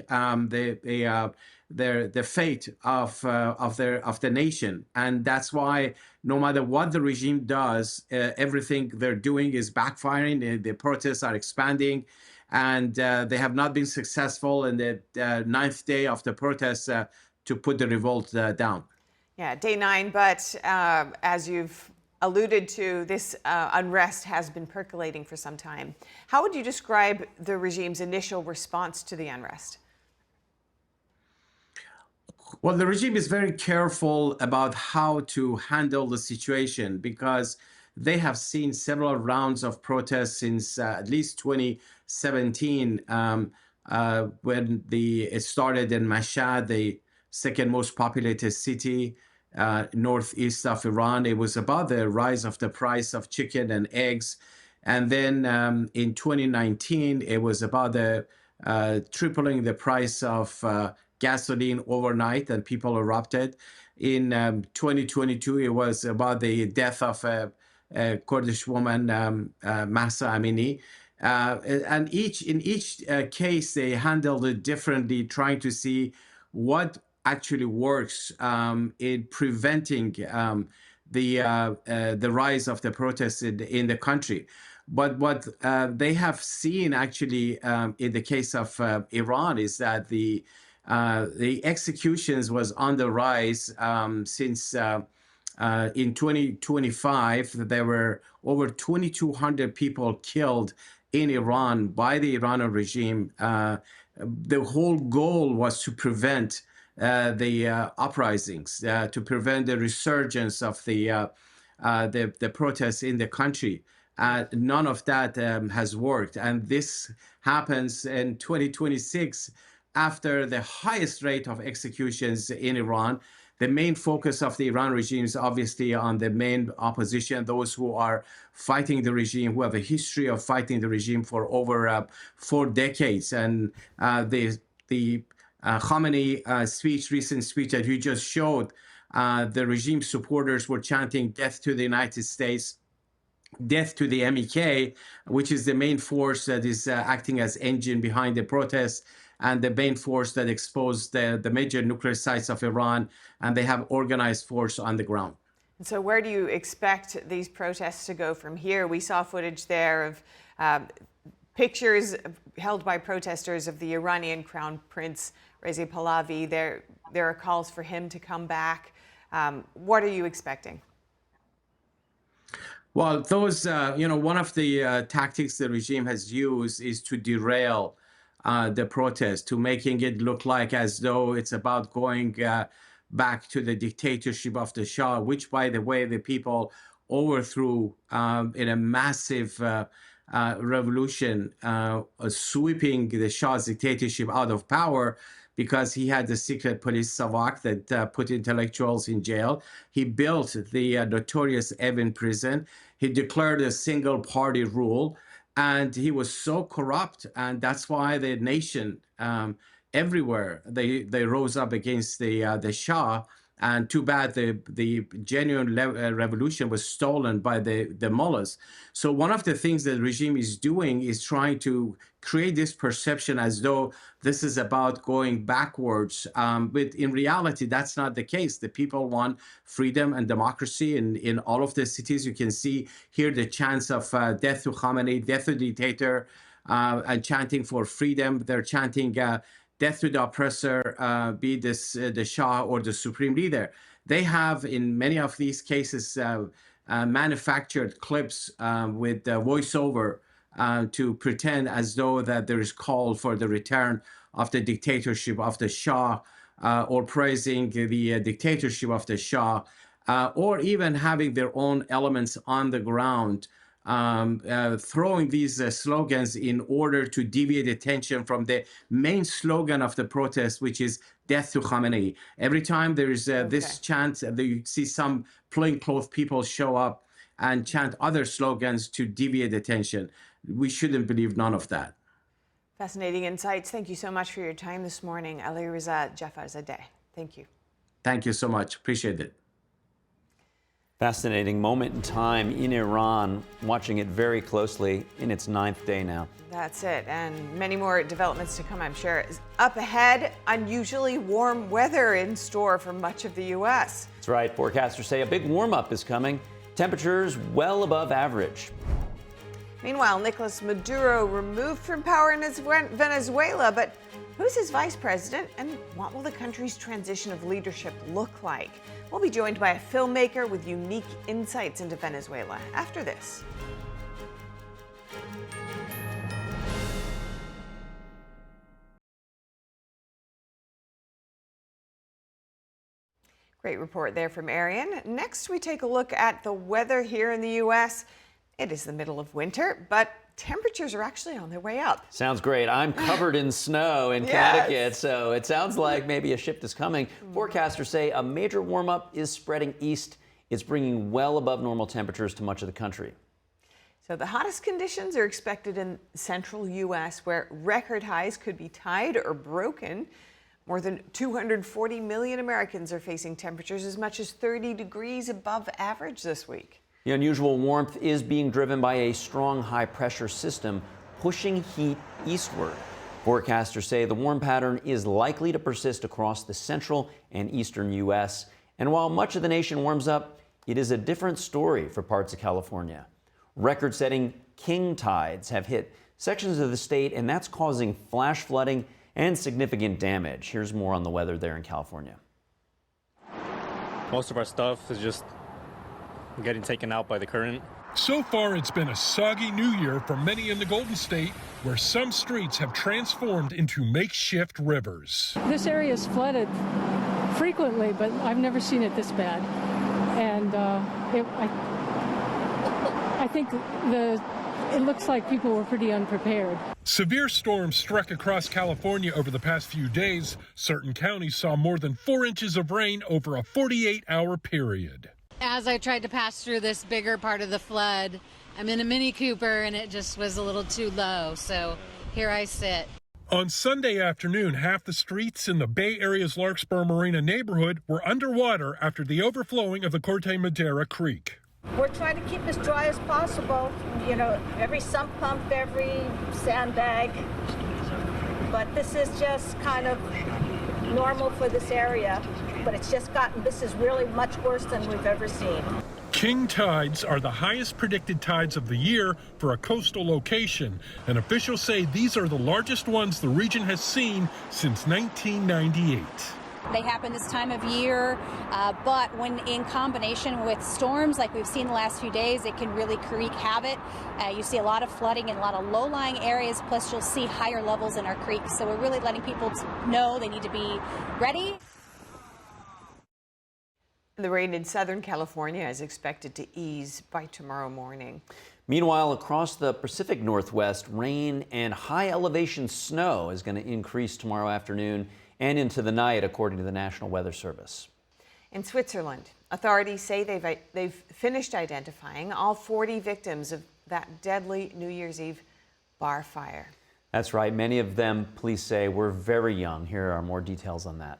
[SPEAKER 10] the fate of the nation, and that's why no matter what the regime does, everything they're doing is backfiring. The protests are expanding, and they have not been successful in the 9th day of the protests to put the revolt down.
[SPEAKER 2] Yeah, day 9, but as you've alluded to, this unrest has been percolating for some time. How would you describe the regime's initial response to the unrest?
[SPEAKER 10] Well, the regime is very careful about how to handle the situation because they have seen several rounds of protests since at least 2017 when it started in Mashhad, the second most populated city northeast of Iran. It was about the rise of the price of chicken and eggs. And then in 2019, it was about the tripling the price of gasoline overnight, and people erupted. In 2022, it was about the death of a Kurdish woman, Mahsa Amini. And in each case, they handled it differently, trying to see what actually works in preventing the rise of the protests in the country. But what they have seen actually in the case of Iran is that the executions was on the rise since in 2025. There were over 2,200 people killed in Iran by the Iranian regime. The whole goal was to prevent the uprisings, to prevent the resurgence of the protests in the country. None of that has worked. And this happens in 2026 after the highest rate of executions in Iran. The main focus of the Iran regime is obviously on the main opposition, those who are fighting the regime, who have a history of fighting the regime for over 4 decades. And the Khamenei recent speech that you just showed, the regime supporters were chanting death to the United States, death to the MEK, which is the main force that is acting as engine behind the protests and the main force that exposed the major nuclear sites of Iran, and they have organized force on the ground.
[SPEAKER 2] And so where do you expect these protests to go from here? We saw footage there of pictures held by protesters of the Iranian Crown Prince Reza Pahlavi. There are calls for him to come back. What are you expecting?
[SPEAKER 10] Well, those, one of the tactics the regime has used is to derail the protest, to making it look like as though it's about going back to the dictatorship of the Shah, which, by the way, the people overthrew in a massive revolution, sweeping the Shah's dictatorship out of power because he had the secret police savak that put intellectuals in jail. He built the notorious Evin prison. He declared a single party rule, and he was so corrupt, and that's why the nation everywhere they rose up against the Shah. And too bad the genuine revolution was stolen by the mullahs. So one of the things that the regime is doing is trying to create this perception as though this is about going backwards. But in reality, that's not the case. The people want freedom and democracy in all of the cities. You can see here the chants of death to Khamenei, death to the dictator, and chanting for freedom. They're chanting death to the oppressor, be this the Shah or the supreme leader. They have, in many of these cases, manufactured clips with voiceover to pretend as though that there is call for the return of the dictatorship of the Shah, or praising the dictatorship of the Shah, or even having their own elements on the ground, throwing these slogans in order to deviate attention from the main slogan of the protest, which is death to Khamenei. Every time there is this chant, you see some plainclothes people show up and chant other slogans to deviate attention. We shouldn't believe none of that.
[SPEAKER 2] Fascinating insights. Thank you so much for your time this morning, Ali Reza Jafarzadeh. Thank you.
[SPEAKER 10] Thank you so much. Appreciate it.
[SPEAKER 1] Fascinating moment in time in Iran, watching it very closely in its 9th day now.
[SPEAKER 2] That's it, and many more developments to come, I'm sure. Up ahead, unusually warm weather in store for much of the U.S.
[SPEAKER 1] That's right. Forecasters say a big warm-up is coming. Temperatures well above average.
[SPEAKER 2] Meanwhile, Nicolas Maduro removed from power in Venezuela, but who's his vice president, and what will the country's transition of leadership look like? We'll be joined by a filmmaker with unique insights into Venezuela after this. Great report there from Arian. Next, we take a look at the weather here in the U.S. It is the middle of winter, but temperatures are actually on their way up.
[SPEAKER 1] Sounds great. I'm covered in snow in Connecticut, so it sounds like maybe a shift is coming. Forecasters say a major warm-up is spreading east. It's bringing well above normal temperatures to much of the country.
[SPEAKER 2] So the hottest conditions are expected in central U.S., where record highs could be tied or broken. More than 240 million Americans are facing temperatures as much as 30 degrees above average this week.
[SPEAKER 1] The unusual warmth is being driven by a strong high-pressure system pushing heat eastward. Forecasters say the warm pattern is likely to persist across the central and eastern U.S. And while much of the nation warms up, it is a different story for parts of California. Record-setting king tides have hit sections of the state, and that's causing flash flooding and significant damage. Here's more on the weather there in California.
[SPEAKER 11] Most of our stuff is just getting taken out by the current.
[SPEAKER 13] So far, it's been a soggy new year for many in the Golden State, where some streets have transformed into makeshift rivers.
[SPEAKER 15] This area is flooded frequently, but I've never seen it this bad. And I think the it looks like people were pretty unprepared.
[SPEAKER 13] Severe storms struck across California over the past few days. Certain counties saw more than 4 inches of rain over a 48-hour period.
[SPEAKER 9] As I tried to pass through this bigger part of the flood, I'm in a Mini Cooper and it just was a little too low, so here I sit.
[SPEAKER 13] On Sunday afternoon, half the streets in the Bay Area's Larkspur Marina neighborhood were underwater after the overflowing of the Corte Madera Creek.
[SPEAKER 12] We're trying to keep as dry as possible, you know, every sump pump, every sandbag. But this is just kind of normal for this area. But it's just this is really much worse than we've ever seen.
[SPEAKER 13] King tides are the highest predicted tides of the year for a coastal location, and officials say these are the largest ones the region has seen since 1998.
[SPEAKER 14] They happen this time of year, but when in combination with storms like we've seen the last few days, it can really wreak havoc. You see a lot of flooding in a lot of low-lying areas, plus you'll see higher levels in our creeks. So we're really letting people know they need to be ready.
[SPEAKER 2] The rain in Southern California is expected to ease by tomorrow morning.
[SPEAKER 1] Meanwhile, across the Pacific Northwest, rain and high elevation snow is going to increase tomorrow afternoon and into the night, according to the National Weather Service.
[SPEAKER 2] In Switzerland, authorities say they've finished identifying all 40 victims of that deadly New Year's Eve bar fire.
[SPEAKER 1] That's right. Many of them, police say, were very young. Here are more details on that.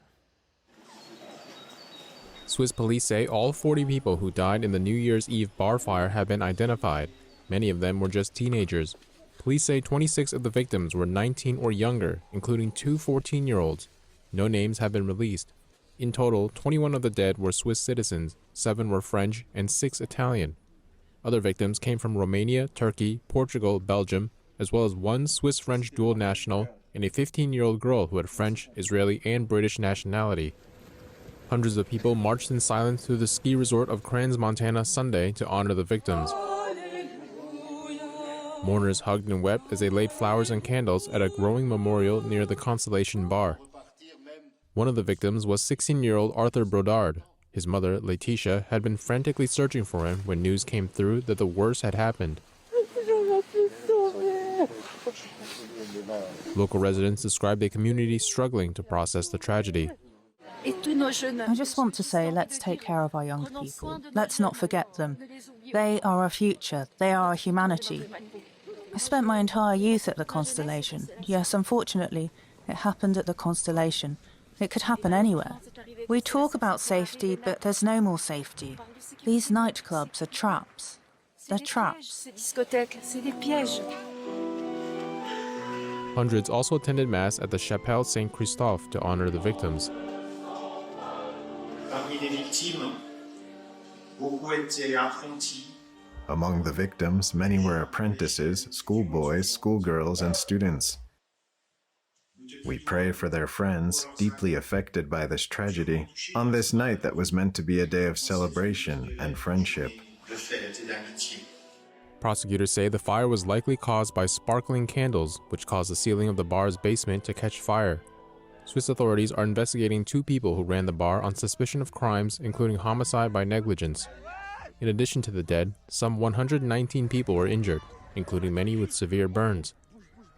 [SPEAKER 16] Swiss police say all 40 people who died in the New Year's Eve bar fire have been identified. Many of them were just teenagers. Police say 26 of the victims were 19 or younger, including 2 14-year-olds. No names have been released. In total, 21 of the dead were Swiss citizens, 7 were French, and 6 Italian. Other victims came from Romania, Turkey, Portugal, Belgium, as well as 1 Swiss-French dual national and a 15-year-old girl who had French, Israeli, and British nationality. Hundreds of people marched in silence through the ski resort of Crans, Montana Sunday to honor the victims. Mourners hugged and wept as they laid flowers and candles at a growing memorial near the Constellation Bar. One of the victims was 16-year-old Arthur Brodard. His mother, Laetitia, had been frantically searching for him when news came through that the worst had happened. Local residents described a community struggling to process the tragedy.
[SPEAKER 25] I just want to say, let's take care of our young people. Let's not forget them. They are our future. They are our humanity. I spent my entire youth at the Constellation. Yes, unfortunately, it happened at the Constellation. It could happen anywhere. We talk about safety, but there's no more safety. These nightclubs are traps. They're traps.
[SPEAKER 16] Hundreds also attended Mass at the Chapelle Saint-Christophe to honor the victims.
[SPEAKER 26] Among the victims, many were apprentices, schoolboys, schoolgirls, and students. We pray for their friends, deeply affected by this tragedy, on this night that was meant to be a day of celebration and friendship.
[SPEAKER 16] Prosecutors say the fire was likely caused by sparkling candles, which caused the ceiling of the bar's basement to catch fire. Swiss authorities are investigating 2 people who ran the bar on suspicion of crimes, including homicide by negligence. In addition to the dead, some 119 people were injured, including many with severe burns.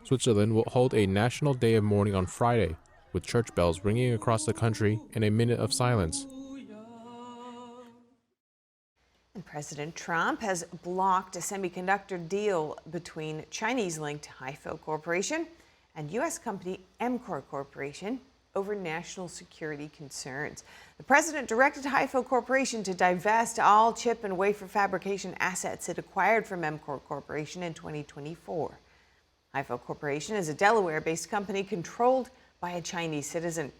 [SPEAKER 16] Switzerland will hold a national day of mourning on Friday, with church bells ringing across the country and a minute of silence.
[SPEAKER 2] And President Trump has blocked a semiconductor deal between Chinese-linked HiFo Corporation and U.S. company EMCOR Corporation over national security concerns. The president directed HiFo Corporation to divest all chip and wafer fabrication assets it acquired from EMCOR Corporation in 2024. HiFo Corporation is a Delaware-based company controlled by a Chinese citizen.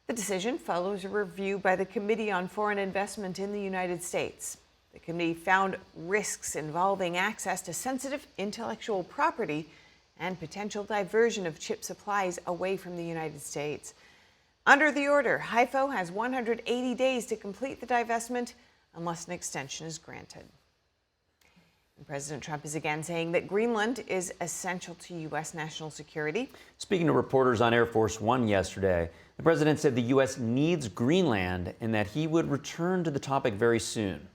[SPEAKER 2] The decision follows a review by the Committee on Foreign Investment in the United States. The committee found risks involving access to sensitive intellectual property and potential diversion of chip supplies away from the United States. Under the order, HiFo has 180 days to complete the divestment unless an extension is granted. And President Trump is again saying that Greenland is essential to U.S. national security. Speaking to reporters on Air Force One yesterday, the president said the U.S. needs Greenland and that he would return to the topic very soon.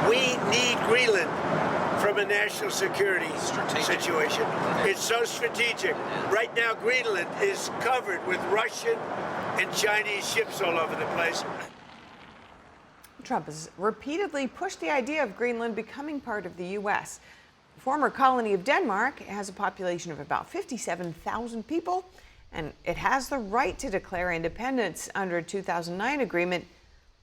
[SPEAKER 27] We need Greenland
[SPEAKER 17] from a national security situation. It's so strategic. Right now, Greenland is covered with Russian and Chinese ships all over the place.
[SPEAKER 2] Trump has repeatedly pushed the idea of Greenland becoming part of the U.S. The former colony of Denmark has a population of about 57,000 people, and it has the right to declare independence under a 2009 agreement.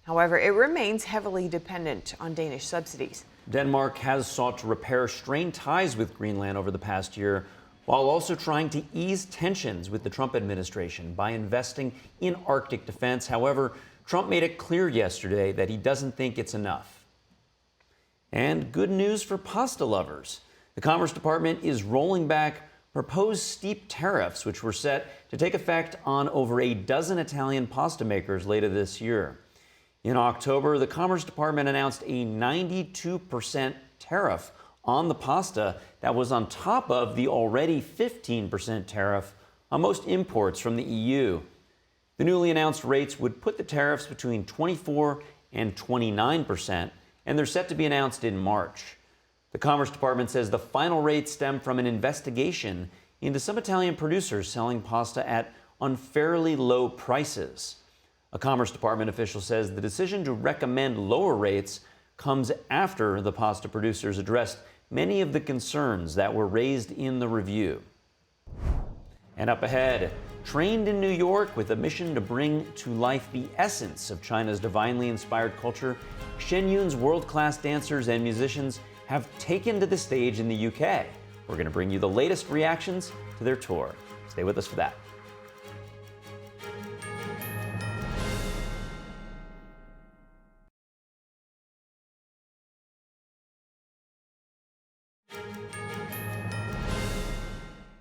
[SPEAKER 2] However, it remains heavily dependent on Danish subsidies.
[SPEAKER 1] Denmark has sought to repair strained ties with Greenland over the past year, while also trying to ease tensions with the Trump administration by investing in Arctic defense. However, Trump made it clear yesterday that he doesn't think it's enough. And good news for pasta lovers. The Commerce Department is rolling back proposed steep tariffs, which were set to take effect on over a dozen Italian pasta makers later this year. In October, the Commerce Department announced a 92% tariff on the pasta that was on top of the already 15% tariff on most imports from the EU. The newly announced rates would put the tariffs between 24% and 29%, and they're set to be announced in March. The Commerce Department says the final rates stem from an investigation into some Italian producers selling pasta at unfairly low prices. A Commerce Department official says the decision to recommend lower rates comes after the pasta producers addressed many of the concerns that were raised in the review. And up ahead, trained in New York with a mission to bring to life the essence of China's divinely inspired culture, Shen Yun's world-class dancers and musicians have taken to the stage in the UK. We're going to bring you the latest reactions to their tour. Stay with us for that.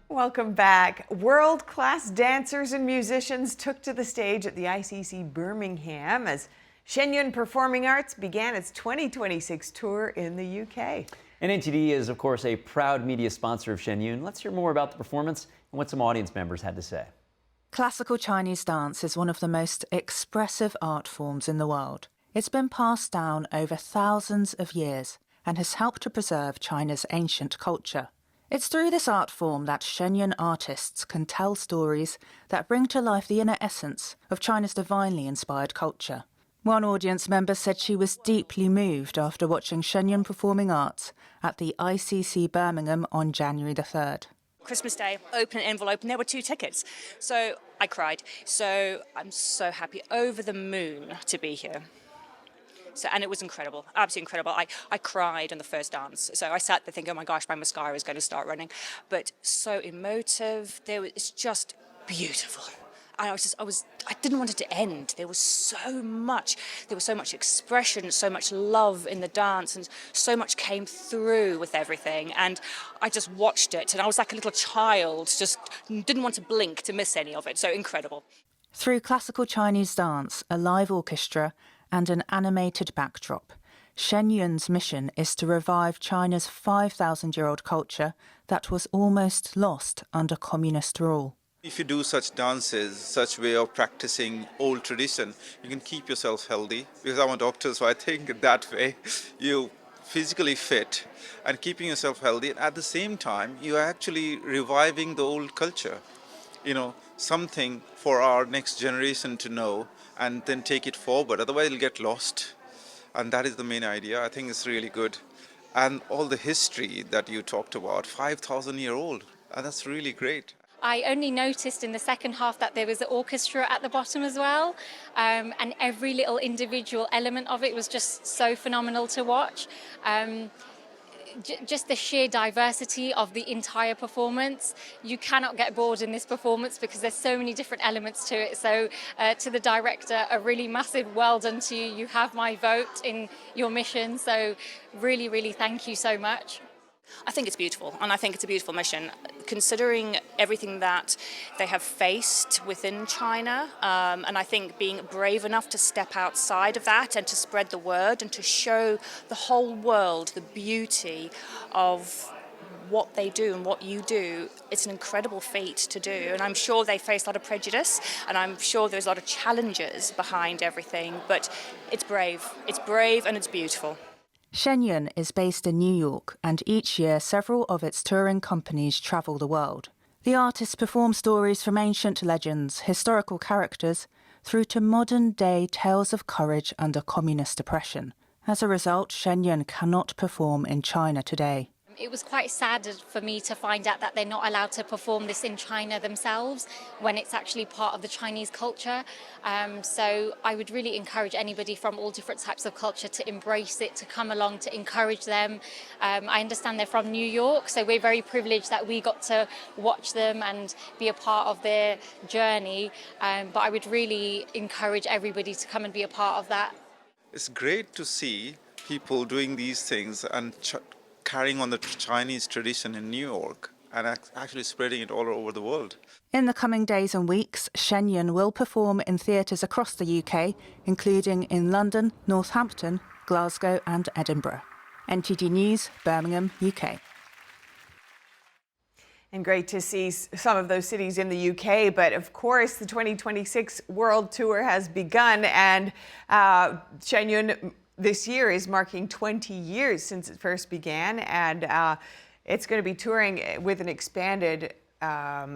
[SPEAKER 2] Welcome back. World-class dancers and musicians took to the stage at the ICC Birmingham as Shen Yun Performing Arts began its 2026 tour in the UK.
[SPEAKER 1] And NTD is, of course, a proud media sponsor of Shen Yun. Let's hear more about the performance and what some audience members had to say.
[SPEAKER 25] Classical Chinese dance is one of the most expressive art forms in the world. It's been passed down over thousands of years and has helped to preserve China's ancient culture. It's through this art form that Shen Yun artists can tell stories that bring to life the inner essence of China's divinely inspired culture. One audience member said she was deeply moved after watching Shen Yun Performing Arts at the ICC Birmingham on January the 3rd.
[SPEAKER 18] Christmas Day, open an envelope, and there were 2 tickets. So I cried. So I'm so happy, over the moon to be here. And it was incredible, absolutely incredible. I cried on the first dance. So I sat there thinking, oh my gosh, my mascara is going to start running. But so emotive, it's just beautiful. I didn't want it to end. There was so much expression, so much love in the dance, and so much came through with everything. And I just watched it, and I was like a little child, just didn't want to blink to miss any of it. So incredible.
[SPEAKER 25] Through classical Chinese dance, a live orchestra, and an animated backdrop, Shen Yun's mission is to revive China's 5,000-year-old culture that was almost lost under communist rule.
[SPEAKER 19] If you do such dances, such way of practicing old tradition, you can keep yourself healthy. Because I'm a doctor, so I think that way you physically fit and keeping yourself healthy. And at the same time, you're actually reviving the old culture. Something for our next generation to know and then take it forward. Otherwise, it'll get lost. And that is the main idea. I think it's really good. And all the history that you talked about, 5,000-year-old, and that's really great.
[SPEAKER 20] I only noticed in the second half that there was an orchestra at the bottom as well, and every little individual element of it was just so phenomenal to watch. Just the sheer diversity of the entire performance. You cannot get bored in this performance because there's so many different elements to it. So to the director, a really massive well done to you. You have my vote in your mission. So really, really thank you so much.
[SPEAKER 18] I think it's beautiful, and I think it's a beautiful mission, considering everything that they have faced within China, and I think being brave enough to step outside of that and to spread the word and to show the whole world the beauty of what they do and what you do. It's an incredible feat to do, and I'm sure they face a lot of prejudice, and I'm sure there's a lot of challenges behind everything, but it's brave and it's beautiful.
[SPEAKER 25] Shenyun is based in New York, and each year several of its touring companies travel the world. The artists perform stories from ancient legends, historical characters, through to modern-day tales of courage under communist oppression. As a result, Shenyun cannot perform in China today.
[SPEAKER 20] It was quite sad for me to find out that they're not allowed to perform this in China themselves when it's actually part of the Chinese culture. So I would really encourage anybody from all different types of culture to embrace it, to come along, to encourage them. I understand they're from New York, so we're very privileged that we got to watch them and be a part of their journey. But I would really encourage everybody to come and be a part of that.
[SPEAKER 19] It's great to see people doing these things and carrying on the Chinese tradition in New York and actually spreading it all over the world.
[SPEAKER 25] In the coming days and weeks, Shenyun will perform in theatres across the UK, including in London, Northampton, Glasgow and Edinburgh. NTD News, Birmingham, UK.
[SPEAKER 2] And great to see some of those cities in the UK, but of course the 2026 World Tour has begun, and Shenyun this year is marking 20 years since it first began, and it's going to be touring with an expanded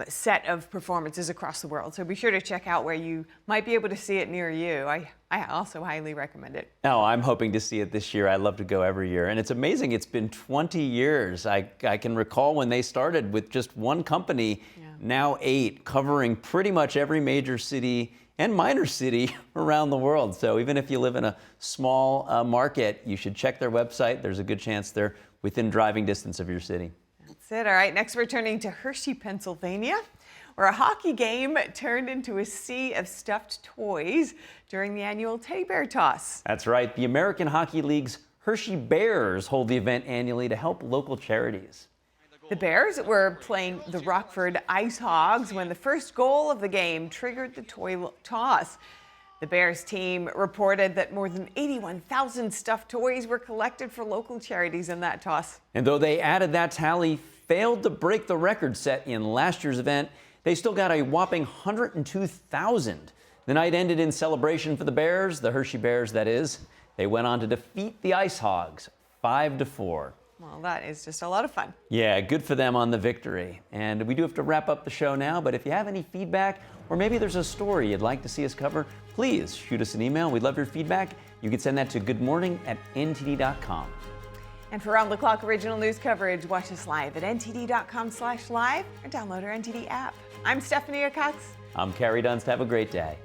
[SPEAKER 2] set of performances across the world. So be sure to check out where you might be able to see it near you. I also highly recommend it.
[SPEAKER 1] Oh, I'm hoping to see it this year. I love to go every year. And it's amazing. It's been 20 years. I can recall when they started with just one company, now 8, covering pretty much every major city and minor city around the world. So even if you live in a small market, you should check their website. There's a good chance they're within driving distance of your city.
[SPEAKER 2] That's it. All right, next we're turning to Hershey, Pennsylvania, where a hockey game turned into a sea of stuffed toys during the annual teddy bear toss.
[SPEAKER 1] That's right. The American Hockey League's Hershey Bears hold the event annually to help local charities.
[SPEAKER 2] The Bears were playing the Rockford Ice Hogs when the first goal of the game triggered the toy toss. The Bears team reported that more than 81,000 stuffed toys were collected for local charities in that toss.
[SPEAKER 1] And though they added that tally, failed to break the record set in last year's event, they still got a whopping 102,000. The night ended in celebration for the Bears, the Hershey Bears that is. They went on to defeat the Ice Hogs 5-4.
[SPEAKER 2] Well, that is just a lot of fun.
[SPEAKER 1] Yeah, good for them on the victory. And we do have to wrap up the show now, but if you have any feedback or maybe there's a story you'd like to see us cover, please shoot us an email. We'd love your feedback. You can send that to goodmorning@ntd.com.
[SPEAKER 2] And for round-the-clock original news coverage, watch us live at ntd.com/live or download our NTD app. I'm Stephanie Cox.
[SPEAKER 1] I'm Carrie Dunst. Have a great day.